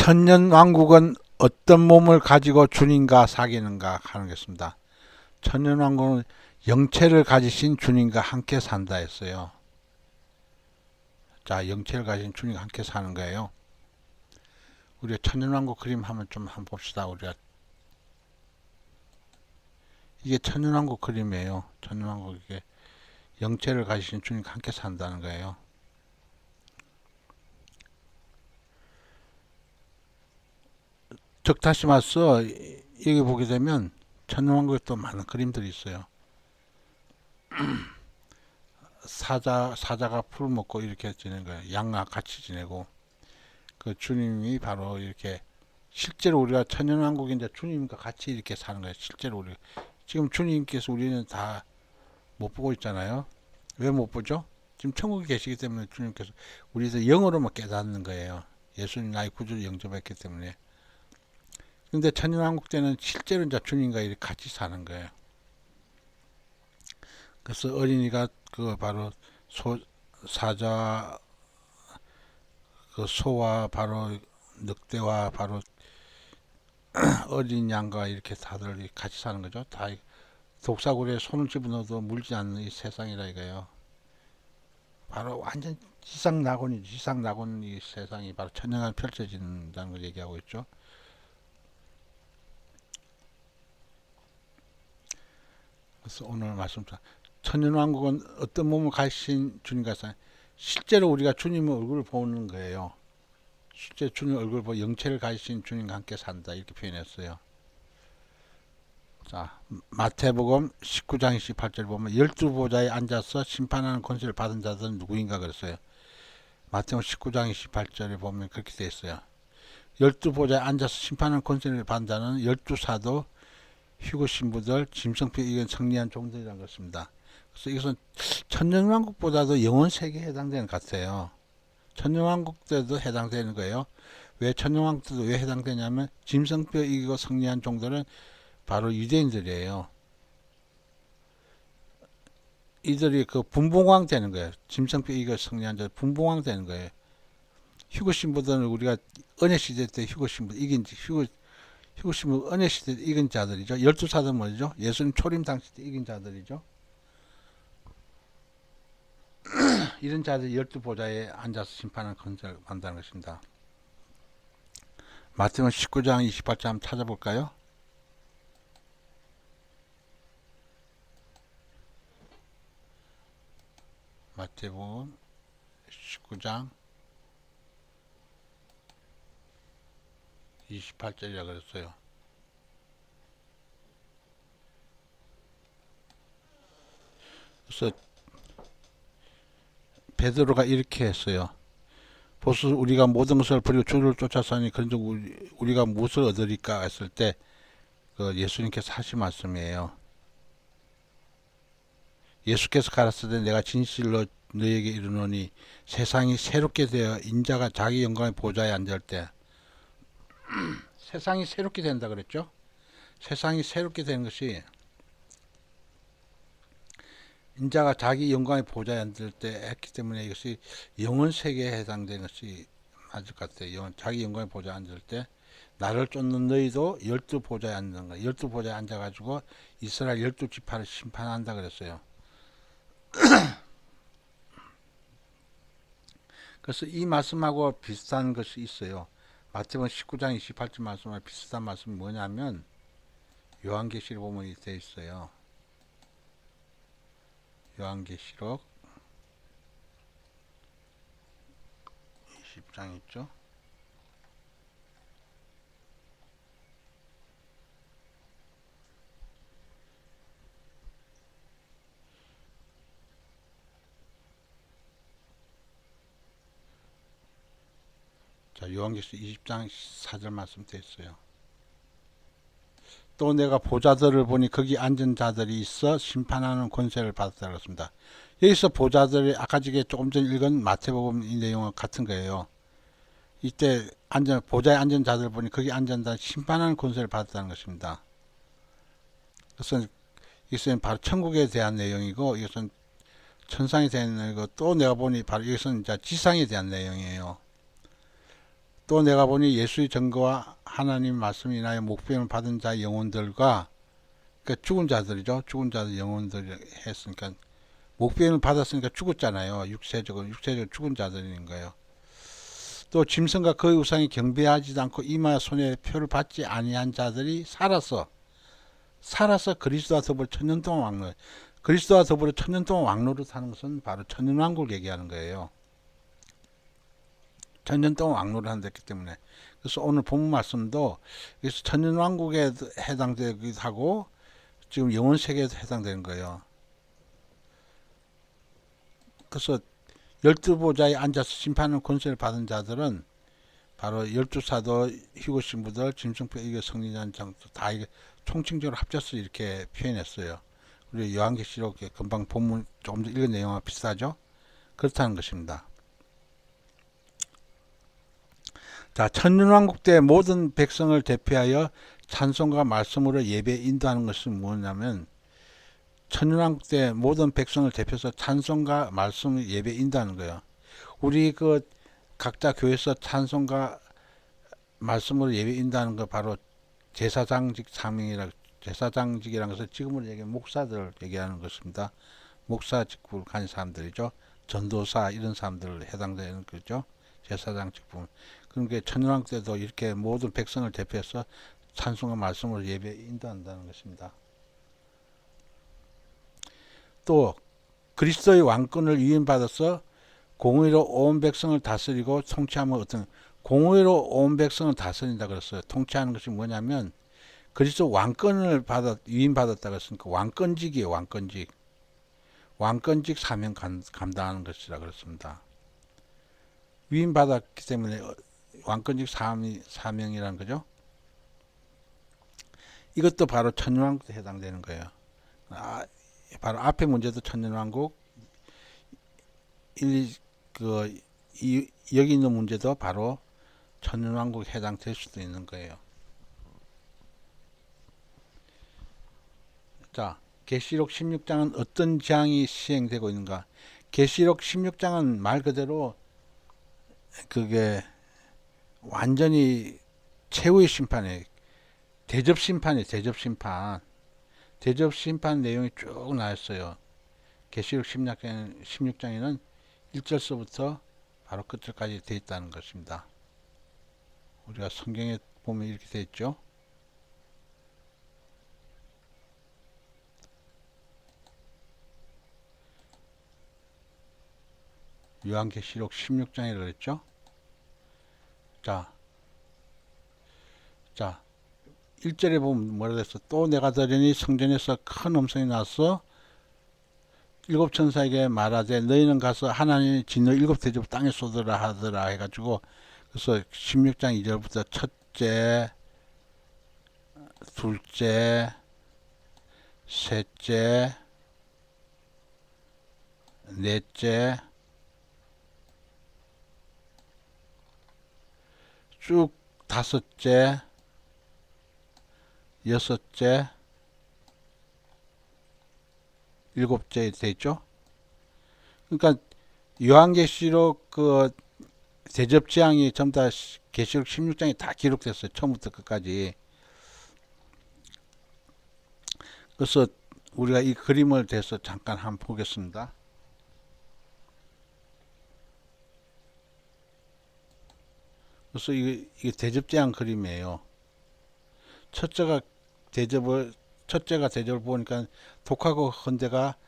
천년왕국은 어떤 몸을 가지고 주님과 사귀는가 하는 것입니다. 천년왕국은 영체를 가지신 주님과 함께 산다 했어요. 자, 영체를 가진 주님과 함께 사는 거예요. 우리가 천년왕국 그림 한번 좀 한번 봅시다. 우리가 이게 천년왕국 그림이에요. 천년왕국 이게 영체를 가지신 주님과 함께 산다는 거예요. 즉 다시 말해서 여기 보게 되면 천년왕국에 또 많은 그림들이 있어요. 사자가 풀 먹고 이렇게 지내는 거예요. 양과 같이 지내고 그 주님이 바로 이렇게 실제로 우리가 천년왕국인데 주님과 같이 이렇게 사는 거예요. 실제로 우리 지금 주님께서 우리는 다 못 보고 있잖아요. 왜 못 보죠? 지금 천국에 계시기 때문에 주님께서 우리들 영으로만 깨닫는 거예요. 예수님 나의 구주를 영접했기 때문에. 근데 천년왕국 때는 실제로 이제 주님과 이렇게 같이 사는 거예요. 그래서 어린이가 그 바로 사자 그 소와 바로 늑대와 바로 어린 양과 이렇게 다들 같이 사는 거죠. 다 독사굴에 손을 집어넣어도 물지 않는 이 세상이라 이거예요. 바로 완전 지상낙원 이 세상이 바로 천년간 펼쳐진다는 걸 얘기하고 있죠. 그래서 오늘 말씀드린 천년왕국은 어떤 몸을 가신 주님과 실제로 우리가 주님의 얼굴을 보는 거예요. 실제 주님 얼굴을 보고 영체를 가지신 주님과 함께 산다 이렇게 표현했어요. 자, 마태복음 19장 28절 보면 12보좌에 앉아서 심판하는 권세를 받은 자들은 누구인가 그랬어요. 마태복음 19장 28절에 보면 그렇게 되어 있어요. 12보좌에 앉아서 심판하는 권세를 받은 자는 12사도, 휴거 신부들, 짐승표 이건 승리한 종들이라는 것입니다. 그래서 이것은 천년왕국보다도 영원세계에 해당되는 것 같아요. 천년왕국 때도 해당되는 거예요. 왜 천년왕국 때도 왜 해당되냐면 짐승표 이기고 승리한 종들은 바로 유대인들이에요. 이들이 그 분봉왕 되는 거예요. 짐승표 이기고 승리한 자 분봉왕 되는 거예요. 휴거 신부들은 우리가 은혜 시대 때 휴거 신부 이긴 휴거 신부 은혜 시대 때 이긴 자들이죠. 12사도 뭐죠? 예수님 초림 당시 때 이긴 자들이죠. 이런 자들이 12보좌에 앉아서 심판하는 권세를 받는다는 것입니다. 마태복음 19장 28절 한번 찾아볼까요? 마태복음 19장 28절이라 그랬어요. 그래서 베드로가 이렇게 했어요. 보수 우리가 모든 것을 버리고 주를 쫓아서니 그런즉 우리가 무엇을 얻으리까 했을 때 그 예수님께서 하신 말씀이에요. 예수께서 가라사대 내가 진실로 너에게 이르노니 세상이 새롭게 되어 인자가 자기 영광의 보좌에 앉을 때 세상이 새롭게 된다 그랬죠. 세상이 새롭게 되는 것이 인자가 자기 영광의 보좌에 앉을 때 했기 때문에 이것이 영원 세계에 해당되는 것이 맞을 것 같아요. 자기 영광의 보좌에 앉을 때 나를 쫓는 너희도 12보좌에 앉는 거야. 12보좌에 앉아가지고 이스라엘 12지파를 심판한다 그랬어요. 그래서 이 말씀하고 비슷한 것이 있어요. 마태복음 19장 28절 말씀과 비슷한 말씀이 뭐냐면 요한계시록 보면 되어 있어요. 요한계시록 20장 있죠. 자, 요한계시록 20장 4절 말씀 되어 있어요. 또 내가 보좌들을 보니 거기 앉은 자들이 있어 심판하는 권세를 받았다 그렇습니다. 여기서 보좌들이 아까 조금 전 읽은 마태복음 이 내용은 같은 거예요. 이때 보좌에 앉은 자들 보니 거기 앉은 자 심판하는 권세를 받았다는 것입니다. 그래서 이것은 바로 천국에 대한 내용이고 이것은 천상에 대한 내용이고 또 내가 보니 바로 이것은 이제 지상에 대한 내용이에요. 또 내가 보니 예수의 증거와 하나님 말씀이 인하여 목배임을 받은 자 영혼들과, 그러니까 죽은 자들이죠. 죽은 자들 영혼들 했으니까 목배임을 받았으니까 죽었잖아요. 육체적으로 죽은 자들인 거예요. 또 짐승과 그의 우상이 경배하지도 않고 이마 손에 표를 받지 아니한 자들이 살아서 그리스도와 더불어 천년 동안 왕노. 그리스도와 더불어 천년 동안 왕노를 하는 것은 바로 천년왕국을 얘기하는 거예요. 천년 동안 왕노를 한다기 때문에. 그래서 오늘 본문 말씀도 그래서 천년왕국에 해당되기도 하고 지금 영혼세계에도 해당되는 거예요. 그래서 12보좌에 앉아서 심판하는 권세를 받은 자들은 바로 12사도, 휴거신부들, 짐승표, 이게 성리전장 다 이게 총칭적으로 합쳐서 이렇게 표현했어요. 우리 요한계시록 금방 본문 조금 더 읽은 내용과 비슷하죠? 그렇다는 것입니다. 자, 천년왕국 때 모든 백성을 대표하여 찬송과 말씀으로 예배 인도하는 것은 뭐냐면, 천년왕국 때 모든 백성을 대표해서 찬송과 말씀을 예배 인도하는 거예요. 우리 그 각자 교회에서 찬송과 말씀으로 예배 인도하는 거 바로 제사장직 제사장직이라는 것은 지금으로 얘기하면 목사들 얘기하는 것입니다. 목사 직분을 가진 사람들이죠. 전도사 이런 사람들 해당되는 거죠. 제사장 직분. 그러니까 천년왕국 때도 이렇게 모든 백성을 대표해서 찬송과 말씀으로 예배 인도한다는 것입니다. 또 그리스도의 왕권을 위임받아서 공의로 온 백성을 다스리고 통치하면 어떤, 공의로 온 백성을 다스린다 그랬어요. 통치하는 것이 뭐냐면 그리스도 왕권을 위임받았다 그랬으니까 왕권직이에요. 왕권직 사명 감당하는 것이라 그랬습니다. 위임받았기 때문에 왕권직 사명이라는 거죠. 이것도 바로 천년왕국에 해당되는 거예요. 바로 앞에 문제도 천년왕국, 여기 있는 문제도 바로 천년왕국에 해당될 수도 있는 거예요. 자, 계시록 16장은 어떤 재앙이 시행되고 있는가? 계시록 16장은 말 그대로 그게 완전히 최후의 심판이에요. 대접심판. 대접심판 내용이 쭉 나왔어요. 계시록 16장에는 1절서부터 바로 끝절까지 되어 있다는 것입니다. 우리가 성경에 보면 이렇게 되어 있죠. 요한계시록 16장이라고 그랬죠. 자, 1절에 보면 뭐라 그랬어? 또 내가 들으니 성전에서 큰 음성이 나서 일곱 천사에게 말하되 너희는 가서 하나님이 진노 일곱 대접 땅에 쏟으라 하더라 해가지고, 그래서 16장 2절부터 첫째, 둘째, 셋째, 넷째 쭉 다섯째, 여섯째, 일곱째 되죠. 그러니까 요한계시록 그 대접 재앙이 전부 다 계시록 16장에 다 기록됐어요. 처음부터 끝까지. 그래서 우리가 이 그림을 대해서 잠깐 한번 보겠습니다. 그래서 이게 대접 재앙 그림이에요. 첫째가 대접을 보니까 독하고 헌데가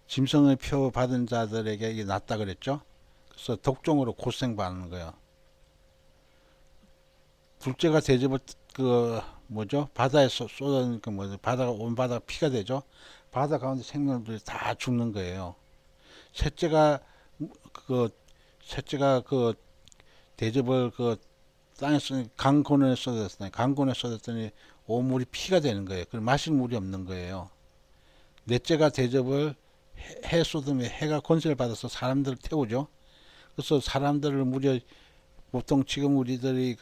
짐승의 표 받은 자들에게 이게 낫다 그랬죠. 그래서 독종으로 고생받는 거예요. 둘째가 대접을 바다에 쏟아니까 바다가 온 바다가 피가 되죠. 바다 가운데 생명들이 다 죽는 거예요. 셋째가 대접을 땅에서 강곤에 쏟았더니 온 물이 피가 되는 거예요. 그럼 마실 물이 없는 거예요. 넷째가 대접을 해 쏟으면 해가 권세를 받아서 사람들을 태우죠. 그래서 사람들을 보통 지금 우리들이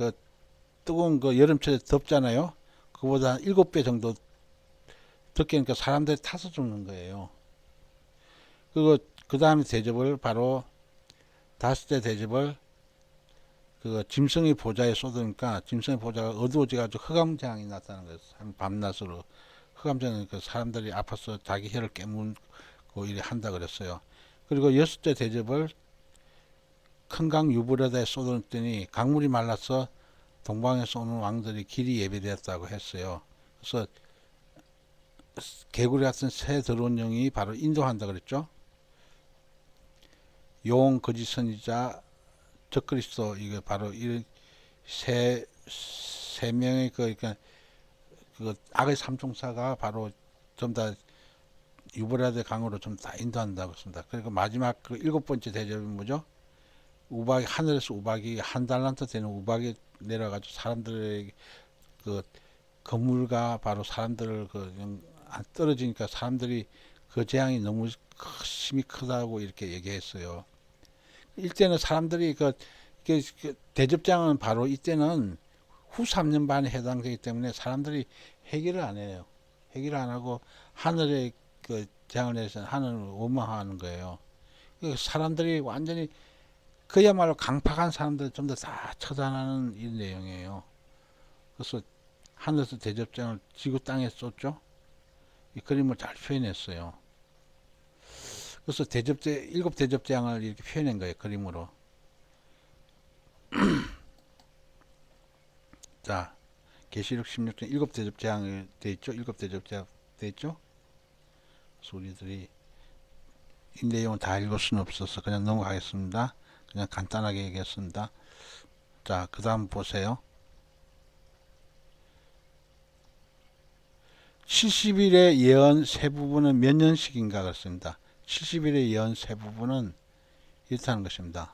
뜨거운 여름철에 덥잖아요. 그보다 한 7배 정도 덥게 하니까 사람들이 타서 죽는 거예요. 그리고 그 다음에 대접을 바로 다섯째 대접을 그 짐승의 보좌에 쏟으니까 짐승의 보좌가 어두워져 가지고 흑암장이 나타나는 거예요. 밤낮으로 흑암장은 그 사람들이 아파서 자기 혀를 깨물고 이래 한다 그랬어요. 그리고 여섯째 대접을 큰 강 유브라데에 쏟았더니 강물이 말라서 동방에서 오는 왕들이 길이 예비되었다고 했어요. 그래서 개구리 같은 새 더러운 영이 바로 인도한다 그랬죠. 용 거짓 선지자 적그리스도, 이게 바로 이런 세 명의 그러니까 그 악의 삼총사가 바로 좀 다 유브라데 강으로 좀 다 인도한다고 했습니다. 그리고 마지막 그 일곱 번째 대접이 뭐죠? 우박이, 하늘에서 우박이 한 달란트 되는 우박이 내려가지고 사람들의 그 건물과 바로 사람들을 그 떨어지니까 사람들이 그 재앙이 너무 힘이 크다고 이렇게 얘기했어요. 이때는 사람들이 그 대접장은 바로 이때는 후 3년 반에 해당되기 때문에 사람들이 회개를 안 해요. 회개를 안 하고 하늘의 그 재앙을 내서 하늘을 원망하는 거예요. 사람들이 완전히 그야말로 강팍한 사람들 좀 더 다 처단하는 이 내용이에요. 그래서 하늘에서 대접장을 지구 땅에 쏟죠. 이 그림을 잘 표현했어요. 그래서 일곱 대접장을 이렇게 표현한 거예요, 그림으로. 자, 계시록 16장 일곱 대접장이 돼 있죠. 일곱 대접장 돼 있죠. 그래서 우리들이 이 내용을 다 읽을 수는 없어서 그냥 넘어가겠습니다. 그냥 간단하게 얘기했습니다. 자, 그 다음 보세요. 70일의 예언 세 부분은 몇 년씩인가 그렇습니다. 70일의 예언 세 부분은 이렇다는 것입니다.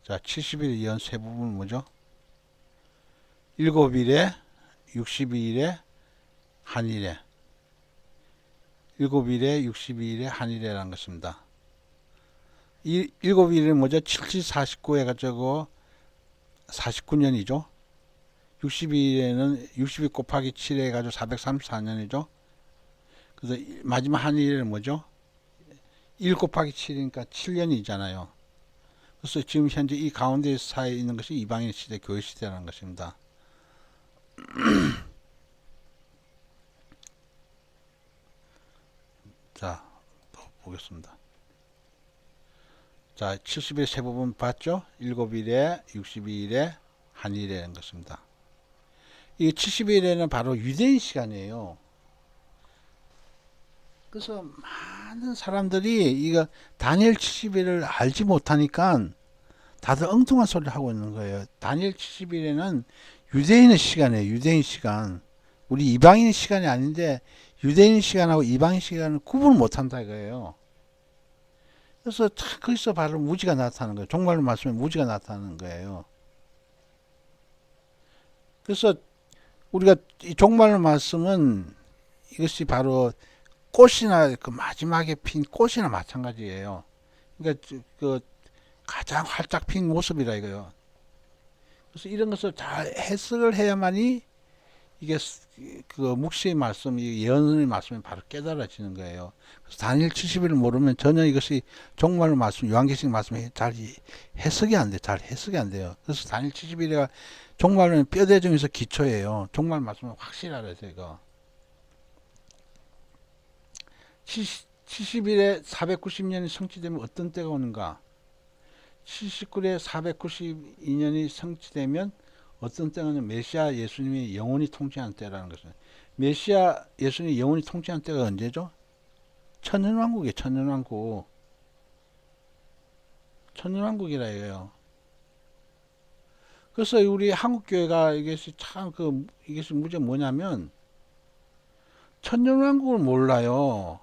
자, 70일의 예언 세 부분은 뭐죠? 7일에 62일에 한일에 7일에 62일에 한일에라는 것입니다. 이 7일은 뭐죠? 7749 해가지고 49년이죠. 62일에는 62 곱하기 7 해가지고 434년이죠. 그래서 마지막 한일에는 뭐죠? 1 곱하기 7이니까 7년이잖아요. 그래서 지금 현재 이 가운데 사이에 있는 것이 이방인 시대, 교회 시대라는 것입니다. 자, 또 보겠습니다. 자, 70일 세 부분 봤죠? 7일에 62일에 한일이라는 것입니다. 이 70일에는 바로 유대인 시간이에요. 그래서 많은 사람들이 이거 다니엘 70일을 알지 못하니까 다들 엉뚱한 소리를 하고 있는 거예요. 다니엘 70일에는 유대인의 시간이에요. 유대인 시간. 우리 이방인 시간이 아닌데 유대인 시간하고 이방인 시간을 구분을 못한다 이거예요. 그래서 거기서 바로 무지가 나타나는 거예요. 종말로 말씀에 무지가 나타나는 거예요. 그래서 우리가 이 종말로 말씀은 이것이 바로 꽃이나 그 마지막에 핀 꽃이나 마찬가지예요. 그러니까 그 가장 활짝 핀 모습이라 이거요. 그래서 이런 것을 잘 해석을 해야만이 이게 그 묵시의 말씀, 이 예언의 말씀이 바로 깨달아지는 거예요. 그래서 다니엘 70일을 모르면 전혀 이것이 종말의 말씀, 요한계시록 말씀이 잘 해석이 안 돼, 잘 해석이 안 돼요. 그래서 다니엘 70일이가 종말은 뼈대 중에서 기초예요. 종말 말씀은 확실하래요, 이거. 70일에 490년이 성취되면 어떤 때가 오는가? 79일에 492년이 성취되면 어떤 때는 메시아 예수님이 영원히 통치하는 때라는 것은, 메시아 예수님이 영원히 통치하는 때가 언제죠? 천년왕국이에요. 천년왕국. 천년왕국이라 해요. 그래서 우리 한국교회가 이것이 참 이것이 문제 뭐냐면 천년왕국을 몰라요.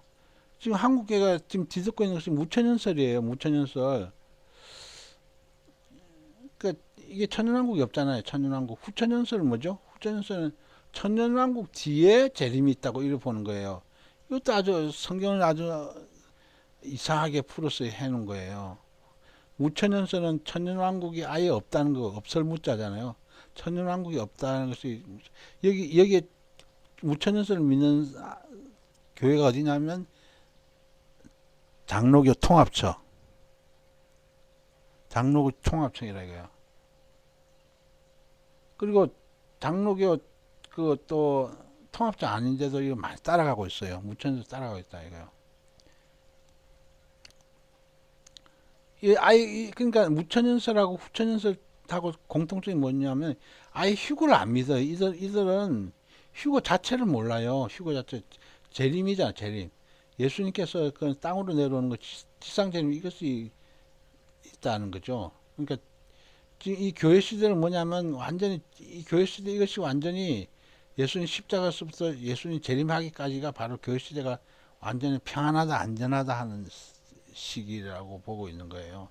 지금 한국교회가 지금 뒤덮고 있는 것이 무천년설이에요. 무천년설. 그러니까 이게 천년왕국이 없잖아요. 천년왕국. 후천년설은 뭐죠? 후천년설은 천년왕국 뒤에 재림이 있다고 이렇게 보는 거예요. 이것도 아주 성경을 아주 이상하게 풀어서 해놓은 거예요. 무천년설은 천년왕국이 아예 없다는 거, 없을 무자잖아요. 천년왕국이 없다는 것이, 여기에 무천년설을 믿는 교회가 어디냐면 장로교 통합처. 장로교 총합청이라 이거요. 그리고 장로교 그 또 통합청 아닌데도 이거 많이 따라가고 있어요. 무천연설 따라가고 있다 이거요. 그러니까 무천연설하고 후천연설하고 공통점이 뭐냐면 아예 휴거를 안 믿어요. 이들은 휴거 자체를 몰라요. 휴거 자체 재림이잖아, 재림. 예수님께서 그 땅으로 내려오는 거 지상 재림 이것이 있다는 거죠. 그러니까 지금 이 교회 시대는 뭐냐면 완전히 이 교회 시대 이것이 완전히 예수님 십자가서부터 예수님 재림하기까지가 바로 교회 시대가 완전히 평안하다 안전하다 하는 시기라고 보고 있는 거예요.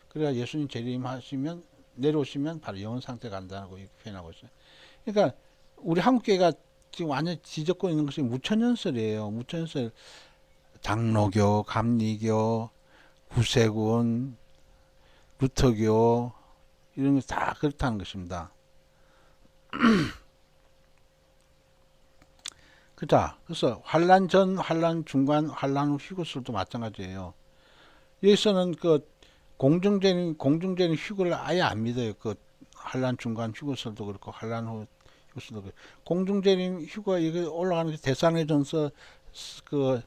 그래야 예수님 재림하시면 내려오시면 바로 영원 상태 간다고 이렇게 표현하고 있어요. 그러니까 우리 한국교회가 지금 완전히 뒤덮고 있는 것이 무천연설이에요. 무천연설 장로교, 감리교, 구세군, 루터교 이런 게 다 그렇다는 것입니다. 그자 그래서 환란 전, 환란 중간, 환란 후 휴거설도 마찬가지예요. 여기서는 그 공중제는 휴거를 아예 안 믿어요. 그 환란 중간 휴거설도 그렇고 환란 후 휴거설도 그렇고 공중제는 휴거 이게 올라가는 게 데살로니가전서 그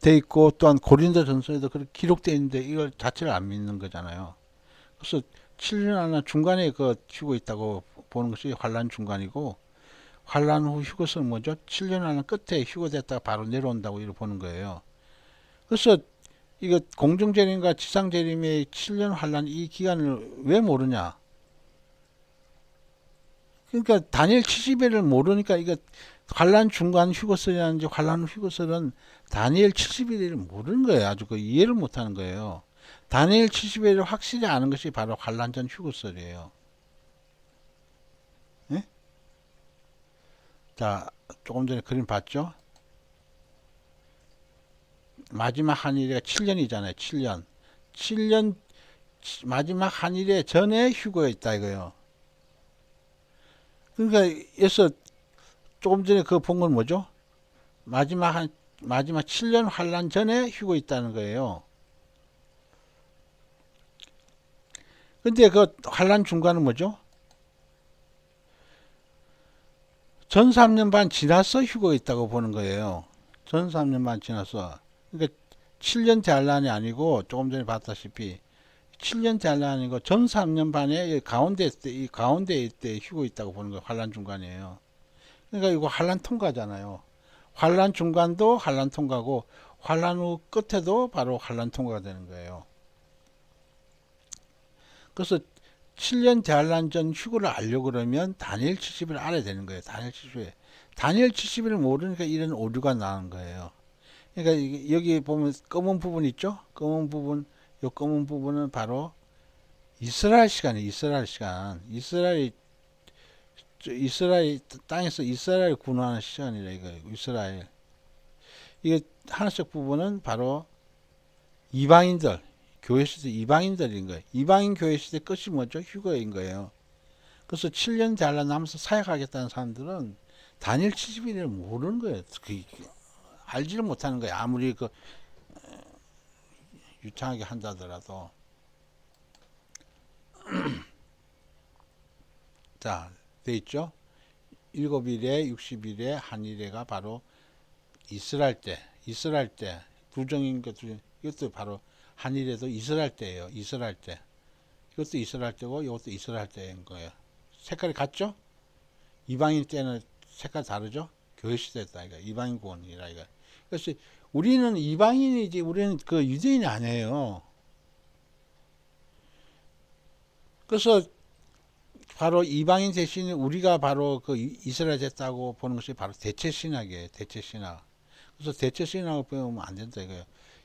돼 있고 또한 고린도전서에도 그렇게 기록되어 있는데 이걸 자체를 안 믿는 거잖아요. 그래서 7년 안에 중간에 그 휴거 있다고 보는 것이 환란 중간이고 환란 후 휴거설은 뭐죠? 7년 안에 끝에 휴거됐다가 바로 내려온다고 이렇게 보는 거예요. 그래서 이거 공중재림과 지상재림의 7년 환란 이 기간을 왜 모르냐? 그러니까 다니엘 70일을 모르니까 이거 환란 중간 휴거설이라는지 환란 후 휴거설은 다니엘 70일을 모르는 거예요. 아주 그 이해를 못하는 거예요. 다니엘 70일을 확실히 아는 것이 바로 환란 전 휴거설이에요. 예? 자, 조금 전에 그림 봤죠? 마지막 한일에 7년이잖아요. 7년. 7년 마지막 한일에 전에 휴거가 있다 이거예요. 그러니까 여기서 조금 전에 그 본 건 뭐죠? 마지막 7년 환란 전에 휴거 있다는 거예요. 근데 그 환란 중간은 뭐죠? 전 3년 반 지나서 휴거가 있다고 보는 거예요. 전 3년 반 지나서. 그러니까 7년째 환란이 아니고 조금 전에 봤다시피 7년째 환란이 아니고 전 3년 반에 가운데 때, 이 가운데 때 휴거 있다고 보는 거예요. 환란 중간이에요. 그러니까 이거 환란 통과잖아요. 환란 중간도 환란 통과고 환란 후 끝에도 바로 환란 통과가 되는 거예요. 그래서 7년 대환란 전 휴거를 알려고 그러면 다니엘 70일 알아야 되는 거예요. 다니엘 70일. 다니엘 70일을 모르니까 이런 오류가 나는 거예요. 그러니까 여기 보면 검은 부분 있죠? 검은 부분, 요 검은 부분은 바로 이스라엘 시간이에요. 이스라엘 시간. 이스라엘 땅에서 이스라엘 군화하는 시간이라 이거예요. 이스라엘. 이게 하늘색 부분은 바로 이방인들, 교회 시대 이방인들인 거예요. 이방인 교회 시대 끝이 뭐죠? 휴거인 거예요. 그래서 7년 잘라남아서 사역하겠다는 사람들은 다니엘 70일을 모르는 거예요. 알지를 못하는 거예요. 아무리 그 유창하게 한다더라도. 자, 돼 있죠? 7일에 60일에 한일에가 바로 이스라엘 때 두정인 것 이것도 바로 한일에도 이스라엘 때예요. 이스라엘 때. 이것도 이스라엘 때고 이것도 이스라엘 때인 거예요. 색깔이 같죠? 이방인 때는 색깔 다르죠? 교회 시대다 이거 이방인 구원이라 이거. 그래서 우리는 이방인이지 우리는 그 유대인이 아니에요. 그래서 바로 이방인 대신에 우리가 바로 그 이스라엘 됐다고 보는 것이 바로 대체 신학이에요. 대체 신학. 그래서 대체 신학을 배우면 안 된다 이거예요.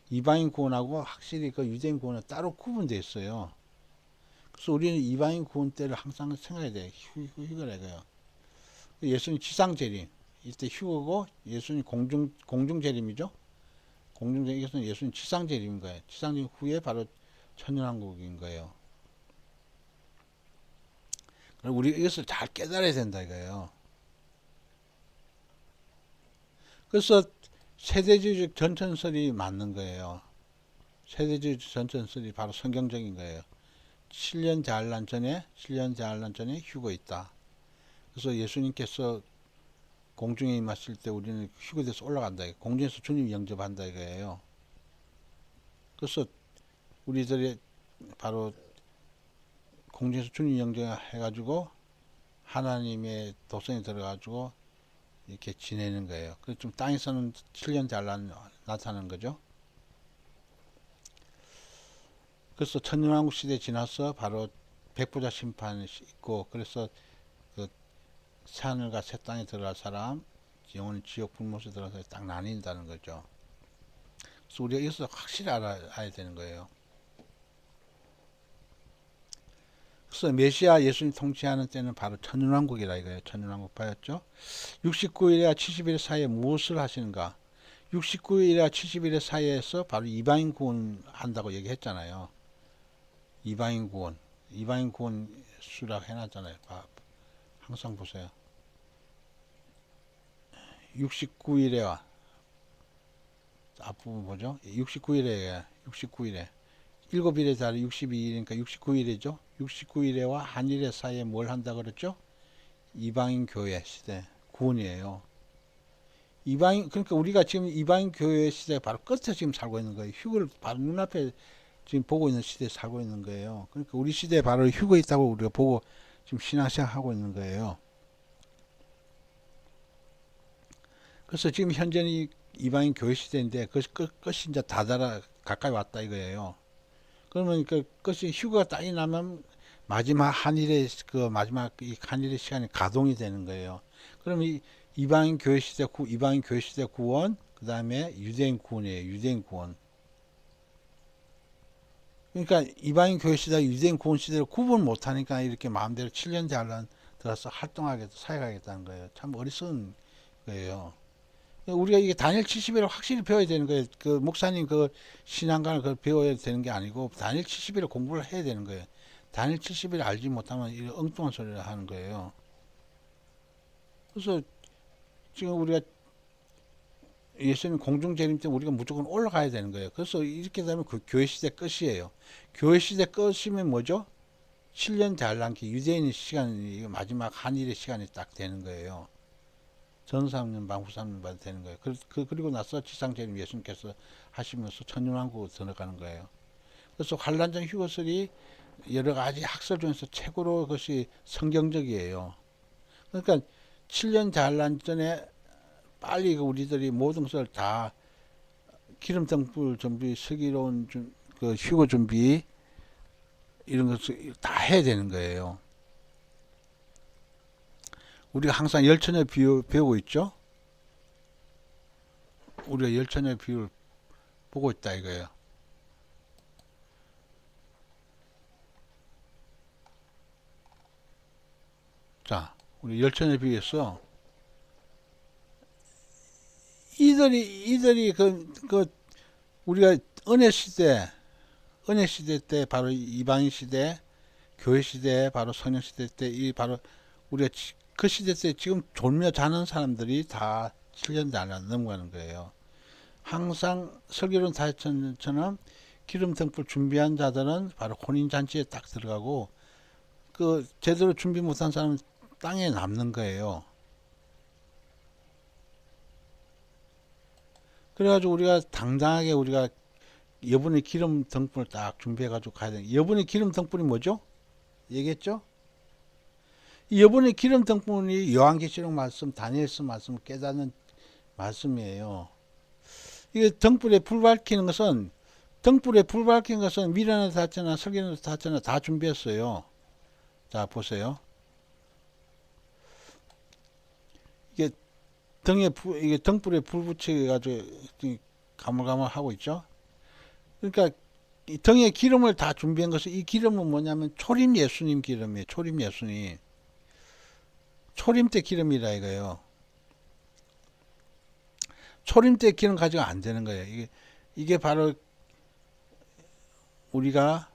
이방인 구원하고 확실히 그 유대인 구원은 따로 구분되어 있어요. 그래서 우리는 이방인 구원 때를 항상 생각해야 돼요. 휴거라 이거예요. 예수님 지상 재림 이때 휴거고 예수님 공중 재림이죠. 공중 재림 이것은 예수님 지상 재림인 거예요. 지상 재림 후에 바로 천년왕국인 거예요. 우리 이것을 잘 깨달아야 된다 이거예요. 그래서 세대주의적 전천설이 맞는 거예요. 세대주의 전천설이 바로 성경적인 거예요. 7년 대환란 전에 휴거 있다. 그래서 예수님께서 공중에 임하실 때 우리는 휴거돼서 올라간다. 공중에서 주님 영접한다 이거예요. 그래서 우리들이 바로 공중에서 주님 영접해가지고 하나님의 도성에 들어가지고 이렇게 지내는 거예요. 그래서 좀 땅에서는 7년 대환란 나타나는 거죠. 그래서 천년왕국 시대 지나서 바로 백보자 심판이 있고, 그래서 그 새하늘과 새 땅에 들어갈 사람, 영원히 지옥 불못에 들어가서 딱 나뉜다는 거죠. 그래서 우리가 이것을 확실히 알아야 되는 거예요. 그래서 메시아 예수님 통치하는 때는 바로 천년왕국이라 이거예요. 천년왕국 봐였죠. 69일에와 70일 사이에 무엇을 하시는가? 69일에와 70일 사이에서 바로 이방인 구원한다고 얘기했잖아요. 이방인 구원 수락 해놨잖아요. 항상 보세요. 69일에와 앞부분 보죠. 69일에 7일에 달이 62일이니까 69일이죠. 69일에와 한일의 사이에 뭘 한다 그랬죠? 이방인 교회 시대 구원이에요. 그러니까 우리가 지금 이방인 교회 시대 바로 끝에 지금 살고 있는 거예요. 휴거를 바로 눈앞에 지금 보고 있는 시대에 살고 있는 거예요. 그러니까 우리 시대에 바로 휴거 있다고 우리가 보고 지금 신앙생활하고 있는 거예요. 그래서 지금 현재는 이방인 교회 시대인데 그 끝이 이제 다다라 가까이 왔다 이거예요. 그러면 그 끝이 휴거가 딱이 나면 마지막 한일의 시간이 가동이 되는 거예요. 그러면 이방인 교회 시대 구원, 그 다음에 유대인 구원이에요. 유대인 구원. 그러니까 이방인 교회 시대, 유대인 구원 시대를 구분 못하니까 이렇게 마음대로 7년 대환란 들어서 사역하겠다는 거예요. 참 어리석은 거예요. 우리가 이게 다니엘 70일을 확실히 배워야 되는 거예요. 그 목사님 그 신앙관을 그 배워야 되는 게 아니고 다니엘 70일을 공부를 해야 되는 거예요. 다니엘 70일 알지 못하면 이런 엉뚱한 소리를 하는 거예요. 그래서 지금 우리가 예수님 공중재림 때 우리가 무조건 올라가야 되는 거예요. 그래서 이렇게 되면 그 교회 시대 끝이에요. 교회 시대 끝이면 뭐죠? 7년 대환란기 유대인의 시간이 마지막 한일의 시간이 딱 되는 거예요. 전 3년 반, 후 3년 반 되는 거예요. 그리고 나서 지상재림 예수님께서 하시면서 천년왕국으로 들어가는 거예요. 그래서 환란전 휴거설이 여러 가지 학설 중에서 최고로 그것이 성경적이에요. 그러니까 7년 대환란 전에 빨리 우리들이 모든 것을 다 기름 등불 준비, 슬기로운 그 휴거 준비 이런 것을 다 해야 되는 거예요. 우리가 항상 열처녀 비유 배우고 있죠. 우리가 열처녀 비유를 보고 있다 이거예요. 자, 우리 열처녀 비유에서 이들이 우리가 은혜 시대 때 바로 이방인 시대, 교회 시대, 바로 성령 시대 때 바로 우리가 그 시대 때 지금 졸며 자는 사람들이 다 7년 대환란 넘어가는 거예요. 항상 설교론 다했처럼 기름 등불 준비한 자들은 바로 혼인 잔치에 딱 들어가고 그 제대로 준비 못한 사람은 땅에 남는 거예요. 그래가지고 우리가 당당하게 우리가 여분의 기름 등불을 딱 준비해가지고 가야 돼. 여분의 기름 등불이 뭐죠? 얘기했죠? 이 여분의 기름 등불이 요한계시록 말씀, 다니엘서 말씀을 깨닫는 말씀이에요. 이게 등불에 불 밝히는 것은 미련의 다처나 설계의 다처나 다 준비했어요. 자 보세요. 이게 이게 등불에 불 붙여가지고 가물가물하고 있죠. 그러니까 이 등에 기름을 다 준비한 것은 이 기름은 뭐냐면 초림 예수님 기름이에요. 초림 예수님. 초림 때 기름이라 이거예요. 초림 때 기름 가지고 안 되는 거예요. 이게 바로 우리가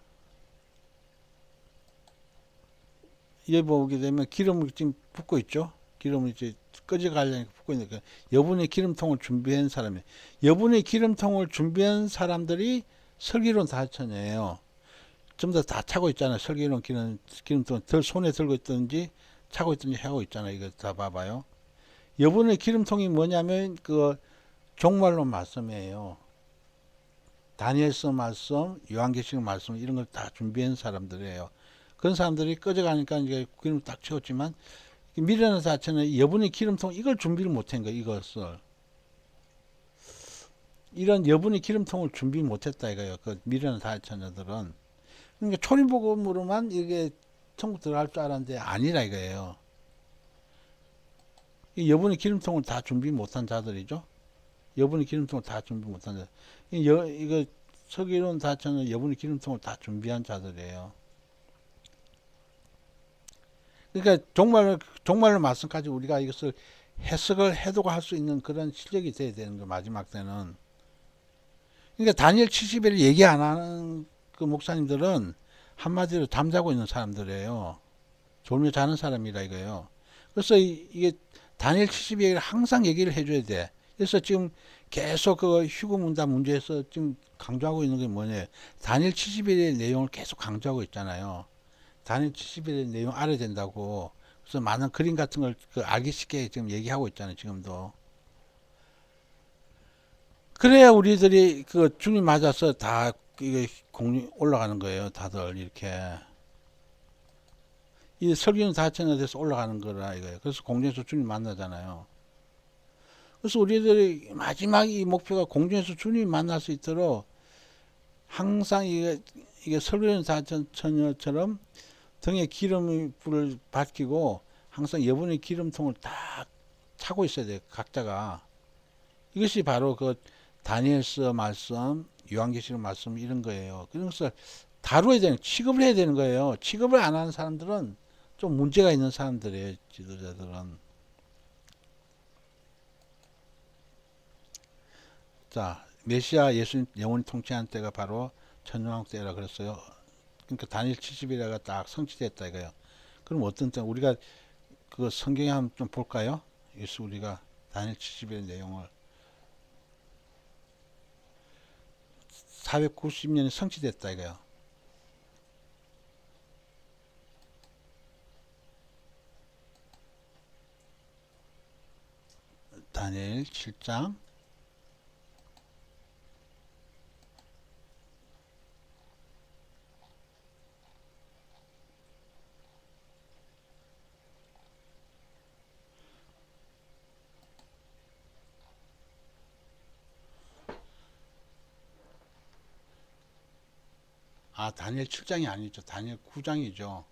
여기 보게 되면 기름을 지금 붓고 있죠. 기름을 이제 꺼져가려니까 붓고 있는 거예요. 여분의 기름통을 준비한 사람이 여분의 기름통을 준비한 사람들이 설기론 4천이에요. 전부 다 차고 있잖아요. 설기론 기름통 덜 손에 들고 있든지 차고 있든지 하고 있잖아요. 이거 다 봐봐요. 여분의 기름통이 뭐냐면 그 종말론 말씀이에요. 다니엘서 말씀, 요한계시록 말씀 이런 걸 다 준비한 사람들이에요. 그런 사람들이 꺼져가니까 이제 기름 딱 채웠지만 미련한 자체는 여분의 기름통 이걸 준비를 못한 거예요. 이것을 이런 여분의 기름통을 준비 못했다 이거예요. 그 미련한 자체들은 그러니까 초림복음으로만 이게 천국 들어갈 줄 알았는데 아니라 이거예요. 이 여분의 기름통을 다 준비 못한 자들이죠. 여분의 기름통을 다 준비 못한 자들. 이거 서기론 자체는 여분의 기름통을 다 준비한 자들이에요. 그러니까 종말로 말씀까지 우리가 이것을 해석을 해도가 할 수 있는 그런 실력이 돼야 되는 거 마지막 때는. 그러니까 다니엘 70일을 얘기 안 하는 그 목사님들은 한마디로 잠자고 있는 사람들이에요. 졸며 자는 사람이라 이거예요. 그래서 이게 다니엘 70일을 항상 얘기를 해줘야 돼. 그래서 지금 계속 그 휴거 문답 문제에서 지금 강조하고 있는 게 뭐냐. 다니엘 70일의 내용을 계속 강조하고 있잖아요. 다니엘 70일의 내용 알아야 된다고. 그래서 많은 그림 같은 걸 그 알기 쉽게 지금 얘기하고 있잖아요. 지금도. 그래야 우리들이 그 주님 맞아서 다 이게 공유 올라가는 거예요. 다들 이렇게. 이 설교는 다천에 대해서 올라가는 거라 이거예요. 그래서 공중에서 주님 만나잖아요. 그래서 우리들이 마지막 이 목표가 공중에서 주님 만날 수 있도록 항상 이게 설교는 다천처럼 등에 기름의 불을 밝히고 항상 여분의 기름통을 딱 차고 있어야 돼요. 각자가. 이것이 바로 그 다니엘서 말씀, 요한계시록 말씀 이런 거예요. 그래서 다루어야 되는, 취급을 해야 되는 거예요. 취급을 안 하는 사람들은 좀 문제가 있는 사람들이에요. 지도자들은. 자, 메시아 예수님 영원히 통치한 때가 바로 천년왕국 때라 그랬어요. 그러니까 다니엘 70일에가 딱 성취됐다 이거예요. 그럼 어떤 때 우리가 그 성경에 한번 좀 볼까요? 예수 우리가 다니엘 70일 내용을 490년이 성취됐다 이거예요. 다니엘 7장 다니엘 7장이 아니죠. 다니엘 9장이죠.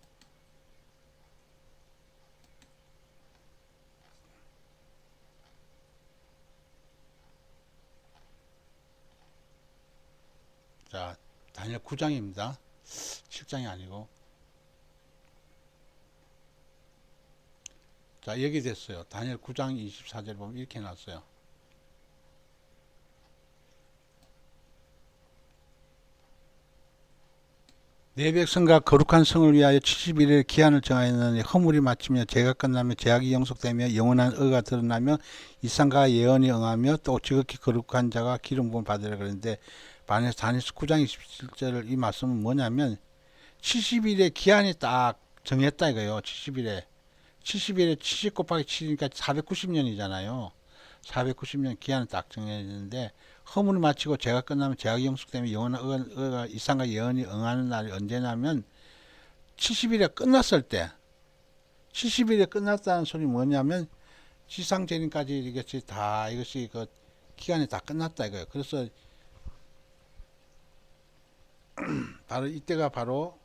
자, 다니엘 9장입니다. 7장이 아니고. 자, 여기 됐어요. 다니엘 9장 24절 보면 이렇게 나왔어요. 내 백성과 거룩한 성을 위하여 70일의 기한을 정하였느니 허물이 마치며 죄가 끝나며 죄악이 영속되며 영원한 의가 드러나며 이상과 예언이 응하며 또 지극히 거룩한 자가 기름 부음을 받으라 그랬는데 다니엘서 9장 27절 이 말씀은 뭐냐면 70일의 기한이 딱 정했다 이거예요. 70일에 70 곱하기 7이니까 490년이잖아요. 490년 기한을 딱 정해졌는데 허물을 마치고 죄가 끝나면 죄악이 영속되면 영원한 의가 이상과 예언이 응하는 날이 언제냐면 70일에 끝났을 때 70일에 끝났다는 소리 뭐냐면 지상재림까지 이것이 그 기간이 다 끝났다 이거예요. 그래서 바로 이때가 바로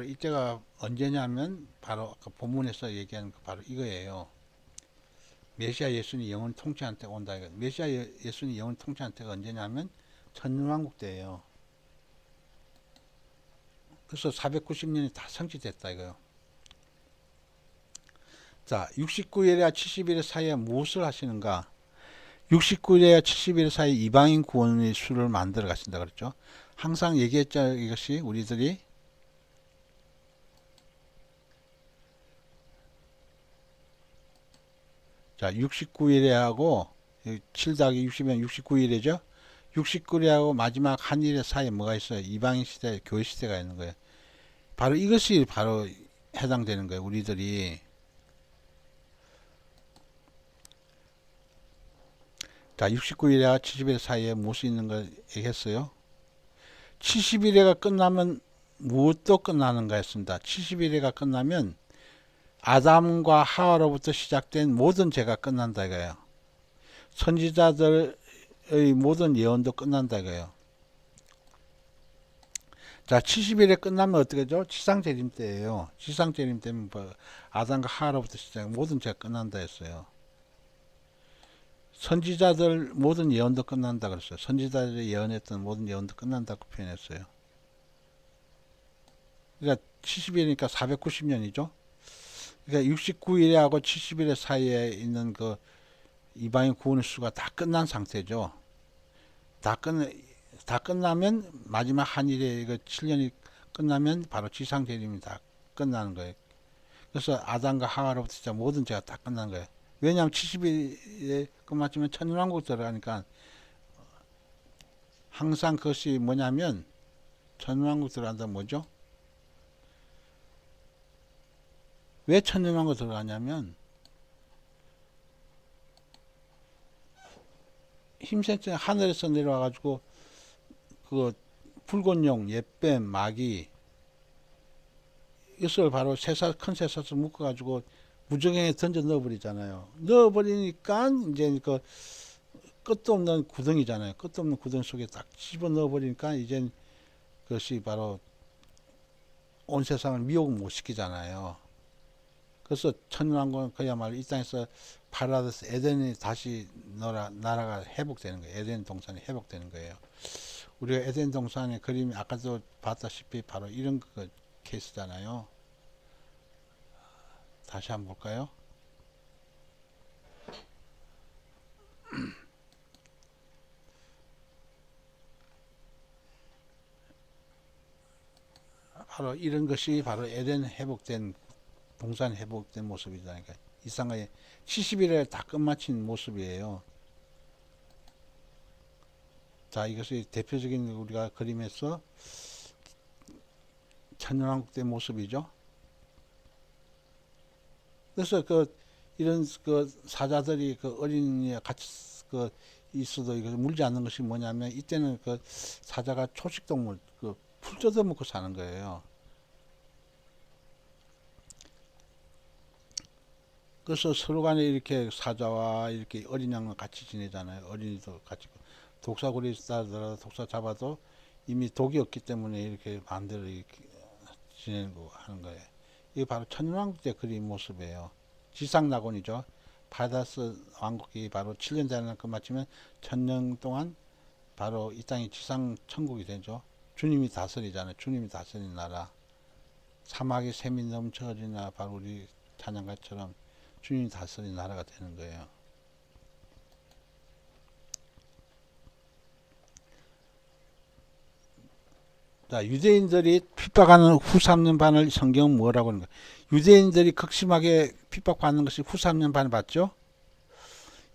이때가 언제냐면 바로 아까 본문에서 얘기하는 바로 이거예요. 메시아 예수님 영원 통치한 때가 온다. 메시아 예수님 영원 통치한 때가 언제냐면 천년왕국 때예요. 그래서 490년이 다 성취됐다 이거요. 자, 69일과 70일 사이에 무엇을 하시는가? 69일과 70일 사이 이방인 구원의 수를 만들어 가신다 그랬죠. 항상 얘기했죠. 이것이 우리들이 자, 69일에 하고 7 더하기 60이면 69일이죠. 69일하고 마지막 한일의 사이에 뭐가 있어요? 이방인 시대, 교회 시대가 있는 거예요. 바로 이것이 바로 해당되는 거예요. 우리들이. 자, 69일에와 70일 사이에 무엇이 있는 걸 얘기했어요? 70일에가 끝나면 무엇도 끝나는가 했습니다. 70일에가 끝나면 아담과 하와로부터 시작된 모든 죄가 끝난다 이거예요. 선지자들의 모든 예언도 끝난다 이거예요. 자, 70일에 끝나면 어떻게 되죠? 지상재림 때예요. 지상재림 때면 뭐 아담과 하와로부터 시작 모든 죄가 끝난다 했어요. 선지자들 모든 예언도 끝난다 그랬어요. 선지자들이 예언했던 모든 예언도 끝난다고 표현했어요. 그러니까 70일이니까 490년이죠. 그러니까 69일하고 70일 사이에 있는 그 이방인 구원의 수가 다 끝난 상태죠. 다 끝나면 마지막 한일의 그 7년이 끝나면 바로 지상 재림이 다 끝나는 거예요. 그래서 아담과 하와로부터 진짜 모든 죄가 다 끝난 거예요. 왜냐하면 70일에 끝마치면 천년왕국 들어가니까 항상 그것이 뭐냐면 천년왕국 들어간다면 뭐죠? 왜 천년왕국 들어가냐면 힘센 때 하늘에서 내려와가지고 그 붉은 용, 옛뱀, 마귀 이것을 바로 큰 쇠사슬 묶어가지고 무정행에 던져 넣어버리잖아요. 넣어버리니까 이제 그 끝도 없는 구덩이잖아요. 끝도 없는 구덩이 속에 딱 집어 넣어버리니까 이제 그것이 바로 온 세상을 미혹 못 시키잖아요. 그래서 천년왕국은 그야말로 이 땅에서 파라다이스 에덴이 다시 나라가 회복되는 거예요. 에덴 동산이 회복되는 거예요. 우리가 에덴 동산의 그림이 아까도 봤다시피 바로 이런 그 케이스잖아요. 다시 한번 볼까요? 바로 이런 것이 바로 에덴 회복된 동산 회복된 모습이다니까. 이상하게 70일에 다 끝마친 모습이에요. 자, 이것이 대표적인 우리가 그림에서 천년왕국 때 모습이죠. 그래서 이런 사자들이 어린이와 같이 있어도 이거 물지 않는 것이 뭐냐면 이때는 사자가 초식동물 풀 뜯어먹고 사는 거예요. 그래서 서로 간에 이렇게 사자와 이렇게 어린 양과 같이 지내잖아요. 어린이도 같이. 독사구리 싸더라도 독사 잡아도 이미 독이 없기 때문에 이렇게 마음대로 이렇게 지내고 하는 거예요. 이게 바로 천년왕국 때 그린 모습이에요. 지상낙원이죠. 파다스 왕국이 바로 7년 전에 끝마치면 1000년 동안 바로 이 땅이 지상 천국이 되죠. 주님이 다스리잖아요. 주님이 다스리는 나라. 사막에 샘이 넘쳐진 나라, 바로 우리 찬양가처럼 주님이 다스리는 나라가 되는 거예요. 자, 유대인들이 핍박하는 후 3년 반을 성경은 뭐라고 하는 거예요? 유대인들이 극심하게 핍박받는 것이 후 3년 반을 봤죠?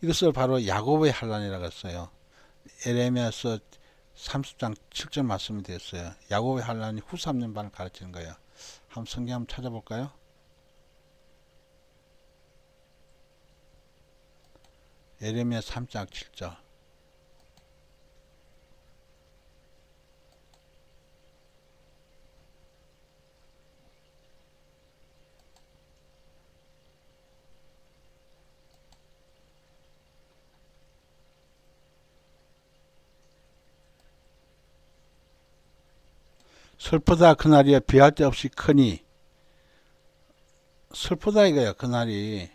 이것을 바로 야곱의 환란이라고 했어요. 에레미야서 30장 7절 말씀이 됐어요. 야곱의 환란이 후 3년 반을 가르치는 거예요. 한번 성경 한번 찾아볼까요? 에레미야 3장 7절. 슬프다 그날이야 비할 데 없이 크니. 슬프다 이거야 그날이.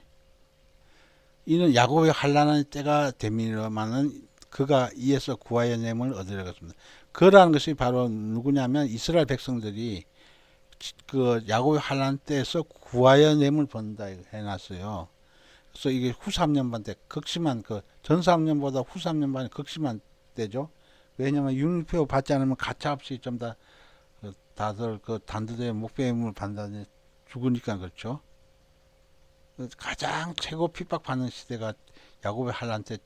이는 야곱의 환란한 때가 됨이로마는 그가 이에서 구하여 냄을 얻으려고 했습니다. 그라는 것이 바로 누구냐면 이스라엘 백성들이 야곱의 환란 때에서 구하여 냄을 본다 해놨어요. 그래서 이게 후 3년 반 때 극심한 전 3년보다 후 3년 반이 극심한 때죠. 왜냐면 율법을 받지 않으면 가차없이 좀 다 다들 단두대에 목배임을 받는다니 죽으니까 그렇죠. 가장 최고 핍박받는 시대가 야곱의 환란 때